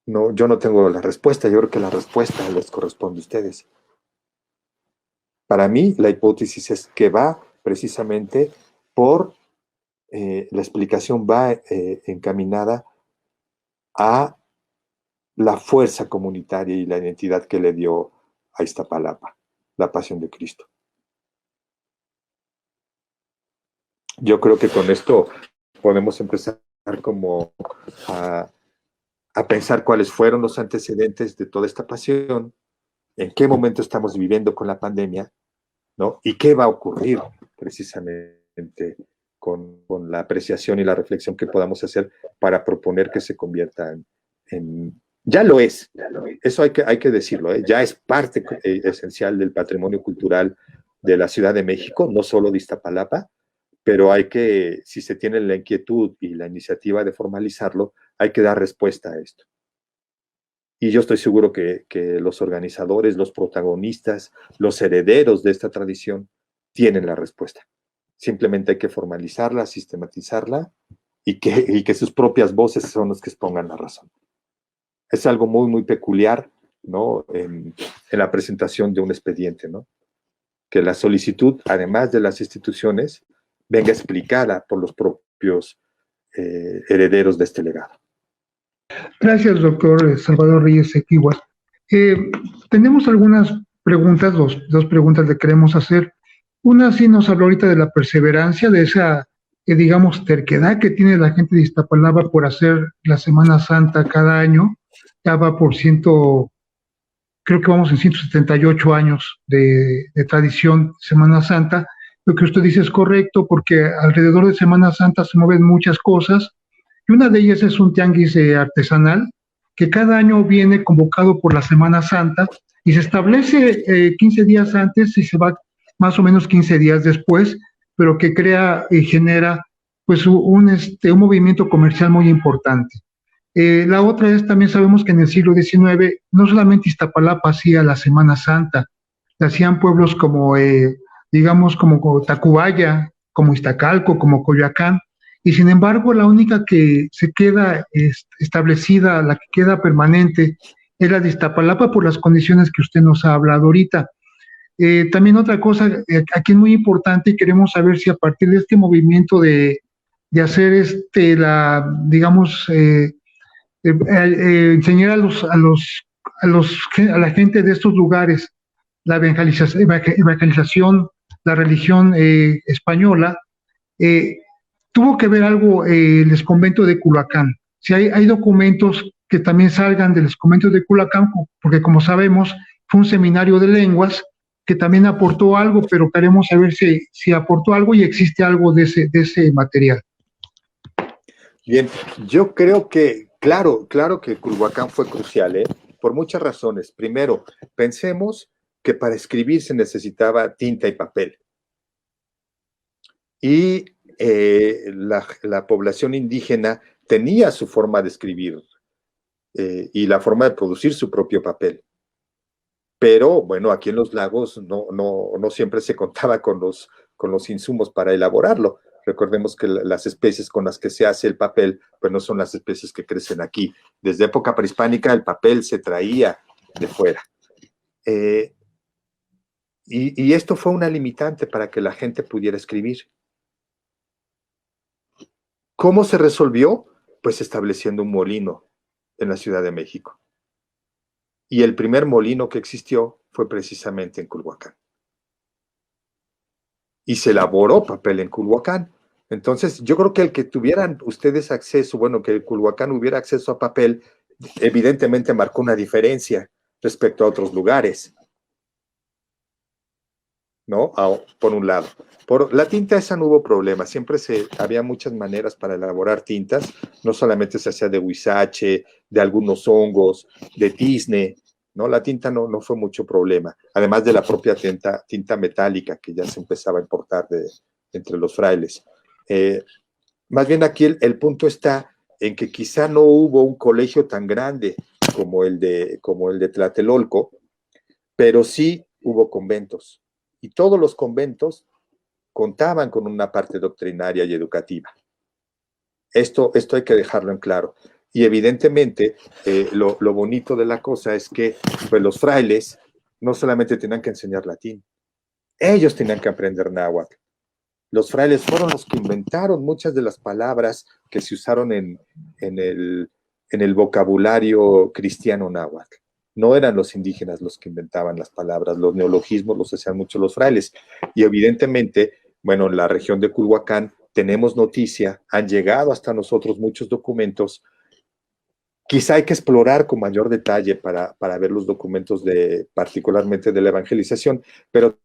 No, yo no tengo la respuesta, yo creo que la respuesta les corresponde a ustedes. Para mí, la hipótesis es que va precisamente por, la explicación va encaminada a la fuerza comunitaria y la identidad que le dio a Iztapalapa, la Pasión de Cristo. Yo creo que con esto podemos empezar como a pensar cuáles fueron los antecedentes de toda esta pasión, en qué momento estamos viviendo con la pandemia, ¿no? Y qué va a ocurrir precisamente con la apreciación y la reflexión que podamos hacer para proponer que se convierta en ya lo es, eso hay que decirlo, ya es parte esencial del patrimonio cultural de la Ciudad de México, no solo de Iztapalapa, pero hay que, si se tiene la inquietud y la iniciativa de formalizarlo, hay que dar respuesta a esto. Y yo estoy seguro que los organizadores, los protagonistas, los herederos de esta tradición tienen la respuesta. Simplemente hay que formalizarla, sistematizarla y que sus propias voces son los que expongan la razón. Es algo muy, muy peculiar, ¿no? En la presentación de un expediente, ¿no? Que la solicitud, además de las instituciones, venga explicada por los propios herederos de este legado. Gracias, doctor Salvador Reyes Equiguas. Tenemos algunas preguntas, dos preguntas que queremos hacer. Una sí nos habló ahorita de la perseverancia, de esa, digamos, terquedad que tiene la gente de Iztapalapa por hacer la Semana Santa cada año. Ya va por creo que vamos en 178 años de tradición Semana Santa. Lo que usted dice es correcto porque alrededor de Semana Santa se mueven muchas cosas y una de ellas es un tianguis artesanal que cada año viene convocado por la Semana Santa y se establece 15 días antes y se va más o menos 15 días después, pero que crea y genera pues un movimiento comercial muy importante. La otra es, también sabemos que en el siglo XIX no solamente Iztapalapa hacía la Semana Santa, la hacían pueblos como, digamos, como Tacubaya, como Iztacalco, como Coyoacán, y sin embargo la única que se queda establecida, la que queda permanente, es la de Iztapalapa por las condiciones que usted nos ha hablado ahorita. También otra cosa, aquí es muy importante y queremos saber si a partir de este movimiento de hacer digamos, enseñar a la gente de estos lugares la evangelización, la religión española, tuvo que ver algo el convento de Culhuacán. Si hay documentos que también salgan de los conventos de Culhuacán, porque como sabemos fue un seminario de lenguas que también aportó algo, pero queremos saber si aportó algo y existe algo de ese material. Bien, yo creo que, claro que Culhuacán fue crucial, por muchas razones. Primero, pensemos que para escribir se necesitaba tinta y papel. Y la población indígena tenía su forma de escribir y la forma de producir su propio papel. Pero, bueno, aquí en los lagos no siempre se contaba con los insumos para elaborarlo. Recordemos que las especies con las que se hace el papel, pues no son las especies que crecen aquí. Desde época prehispánica el papel se traía de fuera. Y esto fue una limitante para que la gente pudiera escribir. ¿Cómo se resolvió? Pues estableciendo un molino en la Ciudad de México. Y el primer molino que existió fue precisamente en Culhuacán. Y se elaboró papel en Culhuacán. Entonces, yo creo que el que tuvieran ustedes acceso, bueno, que el Culhuacán hubiera acceso a papel, evidentemente marcó una diferencia respecto a otros lugares, ¿no? Por un lado. Por la tinta esa no hubo problema, siempre había muchas maneras para elaborar tintas, no solamente se hacía de huizache, de algunos hongos, de tizne, ¿no? La tinta no fue mucho problema, además de la propia tinta metálica que ya se empezaba a importar entre los frailes. Más bien aquí el punto está en que quizá no hubo un colegio tan grande como el de Tlatelolco, pero sí hubo conventos. Y todos los conventos contaban con una parte doctrinaria y educativa. Esto hay que dejarlo en claro. Y evidentemente, lo bonito de la cosa es que pues, los frailes no solamente tenían que enseñar latín, ellos tenían que aprender náhuatl. Los frailes fueron los que inventaron muchas de las palabras que se usaron en el vocabulario cristiano náhuatl. No eran los indígenas los que inventaban las palabras, los neologismos los hacían mucho los frailes. Y evidentemente, bueno, en la región de Culhuacán tenemos noticia, han llegado hasta nosotros muchos documentos. Quizá hay que explorar con mayor detalle para ver los documentos particularmente de la evangelización, pero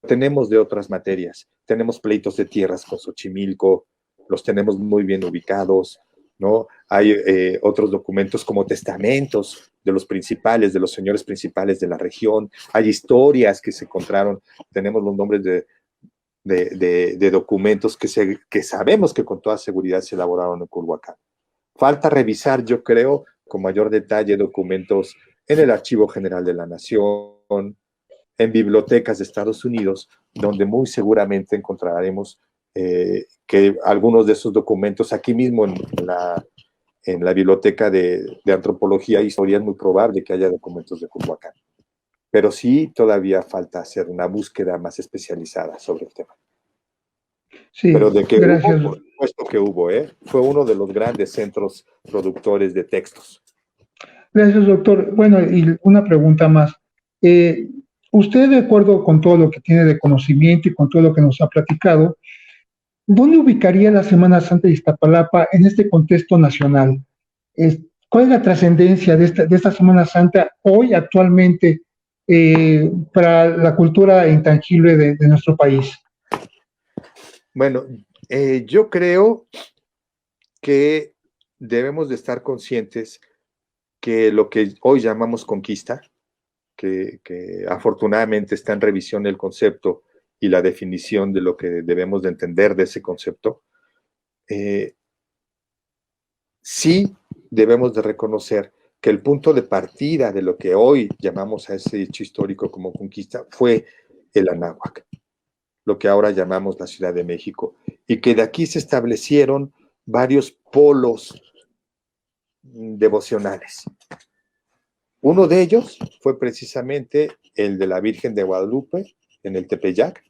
tenemos de otras materias. Tenemos pleitos de tierras con Xochimilco, los tenemos muy bien ubicados, ¿no? Hay otros documentos como testamentos de los principales, de los señores principales de la región. Hay historias que se encontraron, tenemos los nombres de documentos que sabemos que con toda seguridad se elaboraron en Culhuacán. Falta revisar, yo creo, con mayor detalle documentos en el Archivo General de la Nación, en bibliotecas de Estados Unidos, donde muy seguramente encontraremos que algunos de esos documentos, aquí mismo en la Biblioteca de Antropología e Historia, es muy probable que haya documentos de Culhuacán. Pero sí todavía falta hacer una búsqueda más especializada sobre el tema. Sí, pero de que gracias. hubo, por supuesto que hubo, fue uno de los grandes centros productores de textos. Gracias, doctor. Bueno, y una pregunta más. Usted, de acuerdo con todo lo que tiene de conocimiento y con todo lo que nos ha platicado, ¿dónde ubicaría la Semana Santa de Iztapalapa en este contexto nacional? ¿Cuál es la trascendencia de esta Semana Santa hoy, actualmente, para la cultura intangible de nuestro país? Bueno, yo creo que debemos de estar conscientes que lo que hoy llamamos conquista, que afortunadamente está en revisión el concepto y la definición de lo que debemos de entender de ese concepto, sí debemos de reconocer que el punto de partida de lo que hoy llamamos a ese hecho histórico como conquista fue el Anáhuac, lo que ahora llamamos la Ciudad de México, y que de aquí se establecieron varios polos devocionales. Uno de ellos fue precisamente el de la Virgen de Guadalupe en el Tepeyac,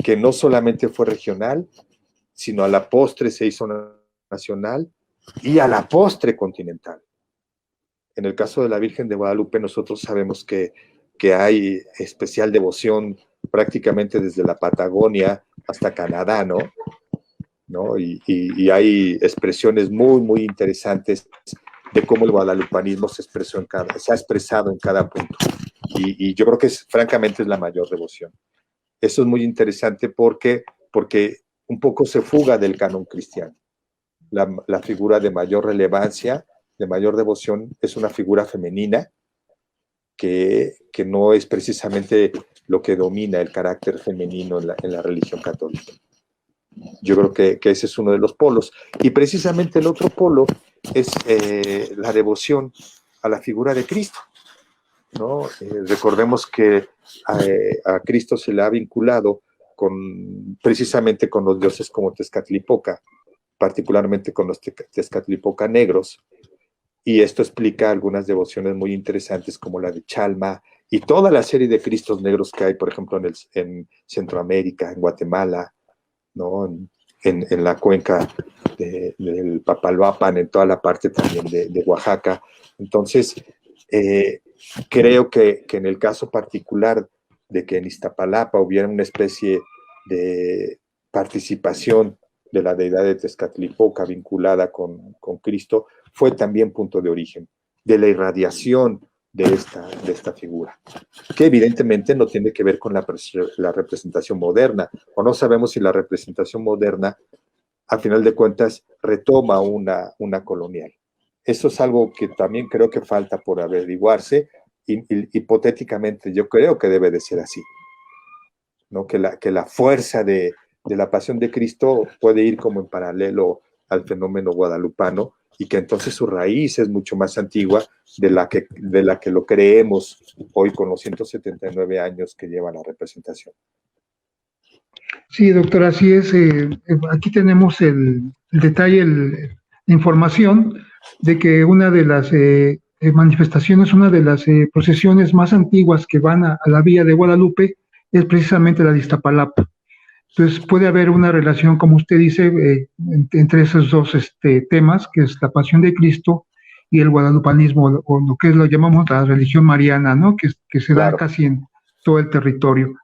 que no solamente fue regional, sino a la postre se hizo nacional y a la postre continental. En el caso de la Virgen de Guadalupe, nosotros sabemos que hay especial devoción prácticamente desde la Patagonia hasta Canadá, ¿no? Y hay expresiones muy, muy interesantes de cómo el guadalupanismo se ha expresado en cada punto. Y yo creo que francamente es la mayor devoción. Eso es muy interesante porque un poco se fuga del canon cristiano. La figura de mayor relevancia, de mayor devoción, es una figura femenina que no es precisamente lo que domina el carácter femenino en la religión católica. Yo creo que ese es uno de los polos. Y precisamente el otro polo es la devoción a la figura de Cristo, ¿no? Recordemos que a Cristo se le ha vinculado precisamente con los dioses como Tezcatlipoca, particularmente con los Tezcatlipoca negros, y esto explica algunas devociones muy interesantes como la de Chalma y toda la serie de Cristos negros que hay, por ejemplo, en Centroamérica, en Guatemala, ¿no? En la cuenca del Papaloapan, en toda la parte también de Oaxaca. Entonces, creo que en el caso particular de que en Iztapalapa hubiera una especie de participación de la deidad de Tezcatlipoca vinculada con Cristo, fue también punto de origen de la irradiación de esta figura, que evidentemente no tiene que ver con la representación moderna, o no sabemos si la representación moderna, a final de cuentas, retoma una colonial. Eso es algo que también creo que falta por averiguarse, y hipotéticamente yo creo que debe de ser así, ¿no? Que la fuerza de la pasión de Cristo puede ir como en paralelo al fenómeno guadalupano, y que entonces su raíz es mucho más antigua de la que lo creemos hoy con los 179 años que lleva la representación. Sí, doctor, así es. Aquí tenemos el detalle, la información de que una de las manifestaciones, una de las procesiones más antiguas que van a la Villa de Guadalupe es precisamente la de Iztapalapa. Entonces puede haber una relación, como usted dice, entre esos dos temas, que es la pasión de Cristo y el guadalupanismo, o lo que lo llamamos la religión mariana, ¿no? Que se da casi en todo el territorio.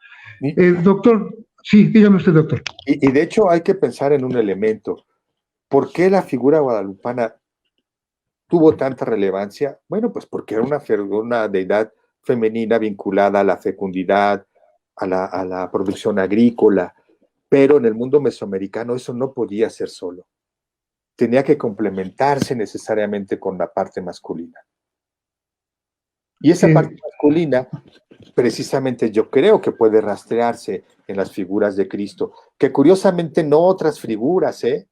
Doctor, sí, dígame usted, doctor. Y de hecho hay que pensar en un elemento. ¿Por qué la figura guadalupana tuvo tanta relevancia? Bueno, pues porque era una deidad femenina vinculada a la fecundidad, a la producción agrícola, pero en el mundo mesoamericano eso no podía ser solo. Tenía que complementarse necesariamente con la parte masculina. Y esa parte masculina, precisamente yo creo que puede rastrearse en las figuras de Cristo, que curiosamente no otras figuras, ¿eh?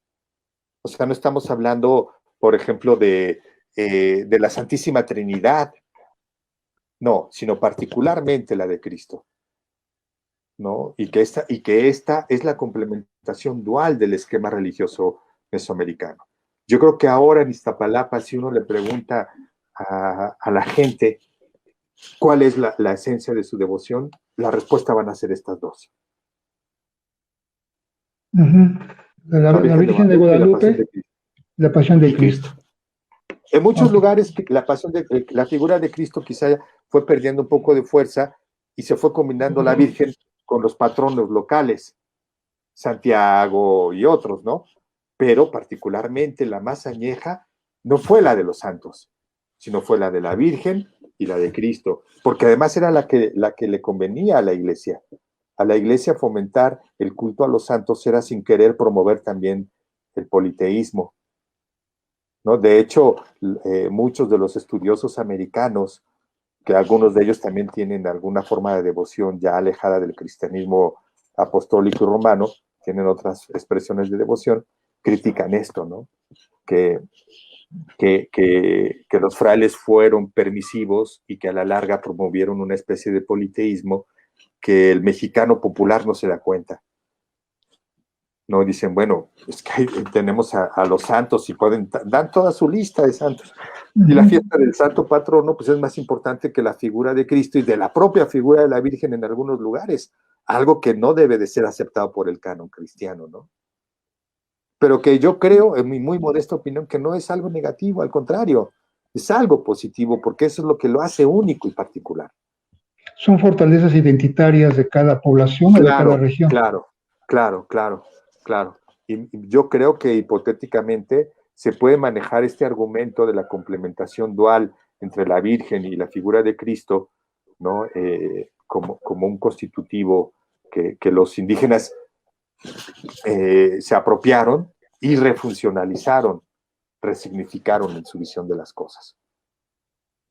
O sea, no estamos hablando, por ejemplo, de la Santísima Trinidad, no, sino particularmente la de Cristo, ¿no? Y que esta es la complementación dual del esquema religioso mesoamericano. Yo creo que ahora en Iztapalapa, si uno le pregunta a la gente cuál es la esencia de su devoción, la respuesta van a ser estas dos. La Virgen de Guadalupe, la Pasión de Cristo. En muchos lugares la figura de Cristo quizá fue perdiendo un poco de fuerza y se fue combinando la Virgen con los patronos locales, Santiago y otros, ¿no? Pero particularmente la más añeja no fue la de los santos, sino fue la de la Virgen y la de Cristo, porque además era la que le convenía a la Iglesia. A la Iglesia fomentar el culto a los santos era sin querer promover también el politeísmo, ¿no? De hecho, muchos de los estudiosos americanos, que algunos de ellos también tienen alguna forma de devoción ya alejada del cristianismo apostólico y romano, tienen otras expresiones de devoción, critican esto, ¿no? Que los frailes fueron permisivos y que a la larga promovieron una especie de politeísmo que el mexicano popular no se da cuenta. No dicen, bueno, es que tenemos a los santos y dan toda su lista de santos. Y la fiesta del santo patrono, pues es más importante que la figura de Cristo y de la propia figura de la Virgen en algunos lugares. Algo que no debe de ser aceptado por el canon cristiano, ¿no? Pero que yo creo, en mi muy modesta opinión, que no es algo negativo, al contrario, es algo positivo, porque eso es lo que lo hace único y particular. Son fortalezas identitarias de cada población o de cada región. Claro. Y yo creo que hipotéticamente se puede manejar este argumento de la complementación dual entre la Virgen y la figura de Cristo, ¿no? Como un constitutivo que los indígenas se apropiaron y refuncionalizaron, resignificaron en su visión de las cosas,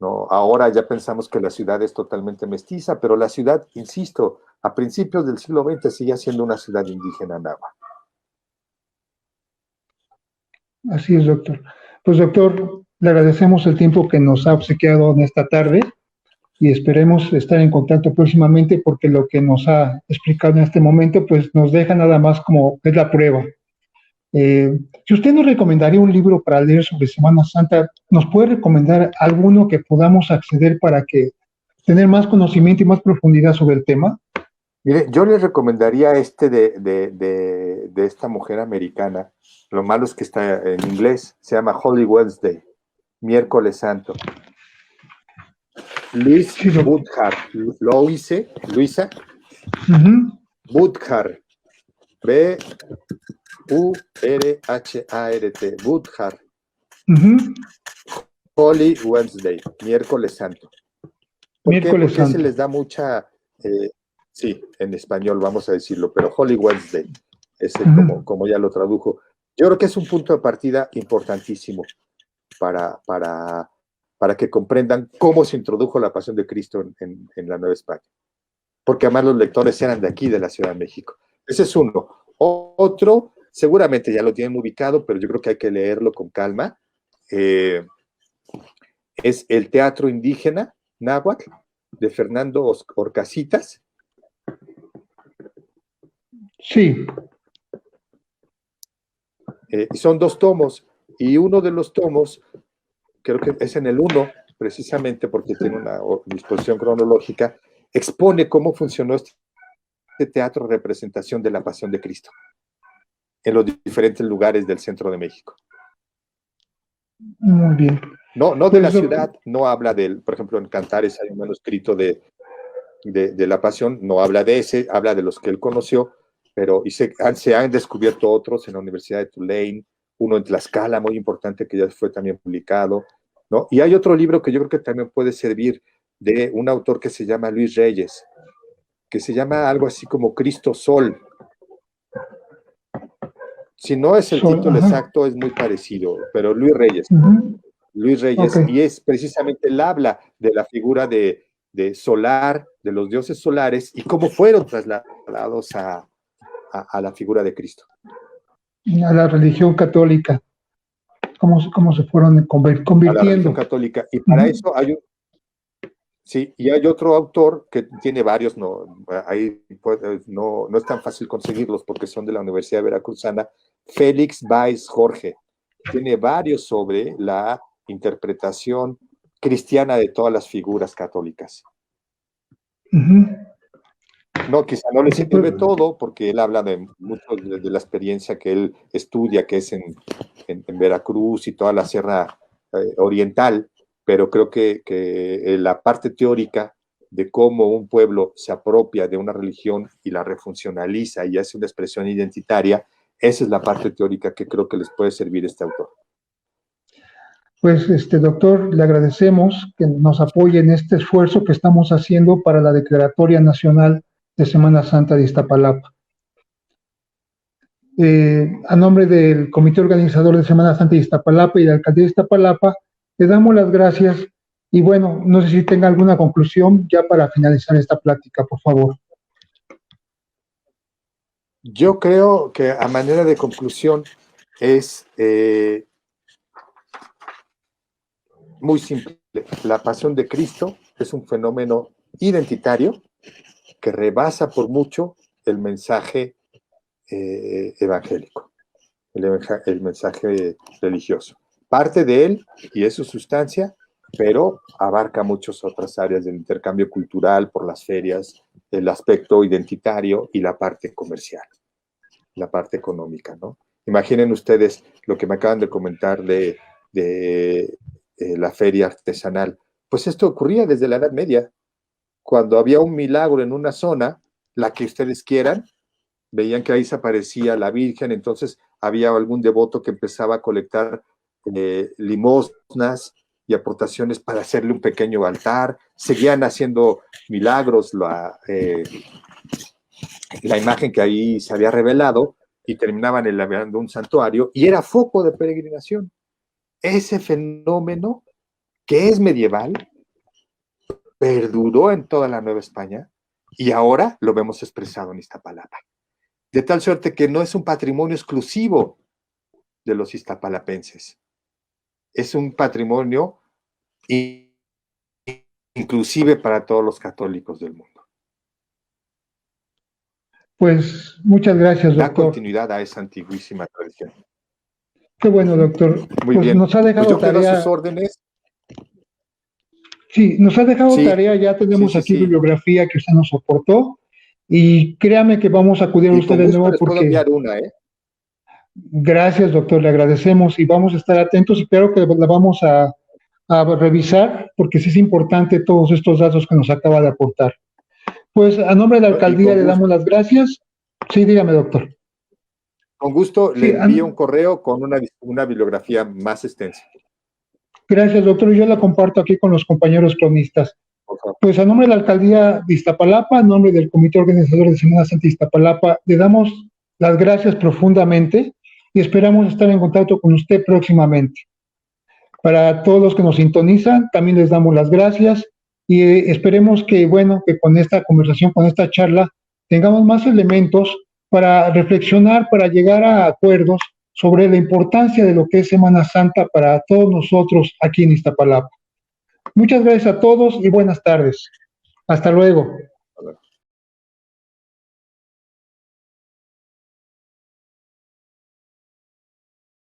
¿no? Ahora ya pensamos que la ciudad es totalmente mestiza, pero la ciudad, insisto, a principios del siglo XX sigue siendo una ciudad indígena náhuatl. Así es, doctor. Pues, doctor, le agradecemos el tiempo que nos ha obsequiado en esta tarde y esperemos estar en contacto próximamente, porque lo que nos ha explicado en este momento pues nos deja nada más como es la prueba. Si usted nos recomendaría un libro para leer sobre Semana Santa, ¿nos puede recomendar alguno que podamos acceder para que tener más conocimiento y más profundidad sobre el tema? Mire, yo les recomendaría este de esta mujer americana. Lo malo es que está en inglés. Se llama Holy Wednesday, miércoles santo. Luis Sí, Budhar, Luisa Budhar, Burhart, Budhar, Holy Wednesday, miércoles santo. ¿Por qué? Miércoles Porque se Santo. les da mucha, sí, en español vamos a decirlo, pero Holy Wednesday, ese como ya lo tradujo. Yo creo que es un punto de partida importantísimo para que comprendan cómo se introdujo la pasión de Cristo en la Nueva España. Porque además los lectores eran de aquí, de la Ciudad de México. Ese es uno. Otro, seguramente ya lo tienen ubicado, pero yo creo que hay que leerlo con calma. Es El Teatro Indígena Náhuatl, de Fernando Orcasitas. Sí. Son 2 tomos, y uno de los tomos, creo que es en el 1, precisamente porque tiene una disposición cronológica, expone cómo funcionó este teatro de representación de la Pasión de Cristo en los diferentes lugares del centro de México. Muy bien. No de la ciudad, no habla del, por ejemplo, en Cantares hay un manuscrito de la Pasión, no habla de ese, habla de los que él conoció, pero se han descubierto otros en la Universidad de Tulane, uno en Tlaxcala, muy importante, que ya fue también publicado, ¿no? Y hay otro libro que yo creo que también puede servir, de un autor que se llama Luis Reyes, que se llama algo así como Cristo Sol. Si no es el título exacto, es muy parecido, pero Luis Reyes. Luis Reyes, okay. Y es precisamente, él habla de la figura de solar, de los dioses solares, y cómo fueron trasladados a la figura de Cristo. A la religión católica, cómo se fueron convirtiendo. A la religión católica, y para eso hay sí, y hay otro autor que tiene varios, ahí no es tan fácil conseguirlos porque son de la Universidad Veracruzana, Félix Baez Jorge. Tiene varios sobre la interpretación cristiana de todas las figuras católicas. No, quizá no le sirve todo, porque él habla de mucho de la experiencia que él estudia, que es en Veracruz y toda la Sierra Oriental, pero creo que la parte teórica de cómo un pueblo se apropia de una religión y la refuncionaliza y hace una expresión identitaria, esa es la parte teórica que creo que les puede servir este autor. Pues, doctor, le agradecemos que nos apoye en este esfuerzo que estamos haciendo para la Declaratoria Nacional de Semana Santa de Iztapalapa. A nombre del Comité Organizador de Semana Santa de Iztapalapa y de la Alcaldía de Iztapalapa, le damos las gracias y bueno, no sé si tenga alguna conclusión ya para finalizar esta plática, por favor. Yo creo que a manera de conclusión es muy simple. La pasión de Cristo es un fenómeno identitario que rebasa por mucho el mensaje evangélico, el mensaje religioso. Parte de él y es su sustancia, pero abarca muchas otras áreas del intercambio cultural por las ferias, el aspecto identitario y la parte comercial, la parte económica, ¿no? Imaginen ustedes lo que me acaban de comentar de la feria artesanal. Pues esto ocurría desde la Edad Media, cuando había un milagro en una zona, la que ustedes quieran, veían que ahí se aparecía la Virgen, entonces había algún devoto que empezaba a colectar limosnas y aportaciones para hacerle un pequeño altar, seguían haciendo milagros, la imagen que ahí se había revelado, y terminaban elaborando un santuario, y era foco de peregrinación. Ese fenómeno, que es medieval, perduró en toda la Nueva España, y ahora lo vemos expresado en Iztapalapa. De tal suerte que no es un patrimonio exclusivo de los iztapalapenses. Es un patrimonio inclusive para todos los católicos del mundo. Pues muchas gracias, Da doctor. continuidad a esa antiguísima tradición. Qué bueno, doctor. Muy Pues bien. nos ha Pues dejado yo quedo a tarea. sus órdenes. Sí, nos ha dejado Sí, tarea, ya tenemos sí, aquí sí. bibliografía que usted nos soportó y créame que vamos a acudir a Y usted con de gusto nuevo les puedo porque enviar una, ¿eh? gracias, doctor, le agradecemos y vamos a estar atentos y claro que la vamos a revisar porque sí es importante todos estos datos que nos acaba de aportar. Pues a nombre de la ¿No? Y alcaldía le damos las gracias. Sí, dígame, doctor. con gusto le Sí, envío un correo con una bibliografía más extensa. gracias, doctor. Yo la comparto aquí con los compañeros cronistas. Por favor. Pues a nombre de la alcaldía de Iztapalapa, a nombre del comité organizador de Semana Santa de Iztapalapa, le damos las gracias profundamente y esperamos estar en contacto con usted próximamente. Para todos los que nos sintonizan, también les damos las gracias y esperemos que, bueno, que con esta conversación, con esta charla, tengamos más elementos para reflexionar, para llegar a acuerdos sobre la importancia de lo que es Semana Santa para todos nosotros aquí en Iztapalapa. Muchas gracias a todos y buenas tardes. Hasta luego.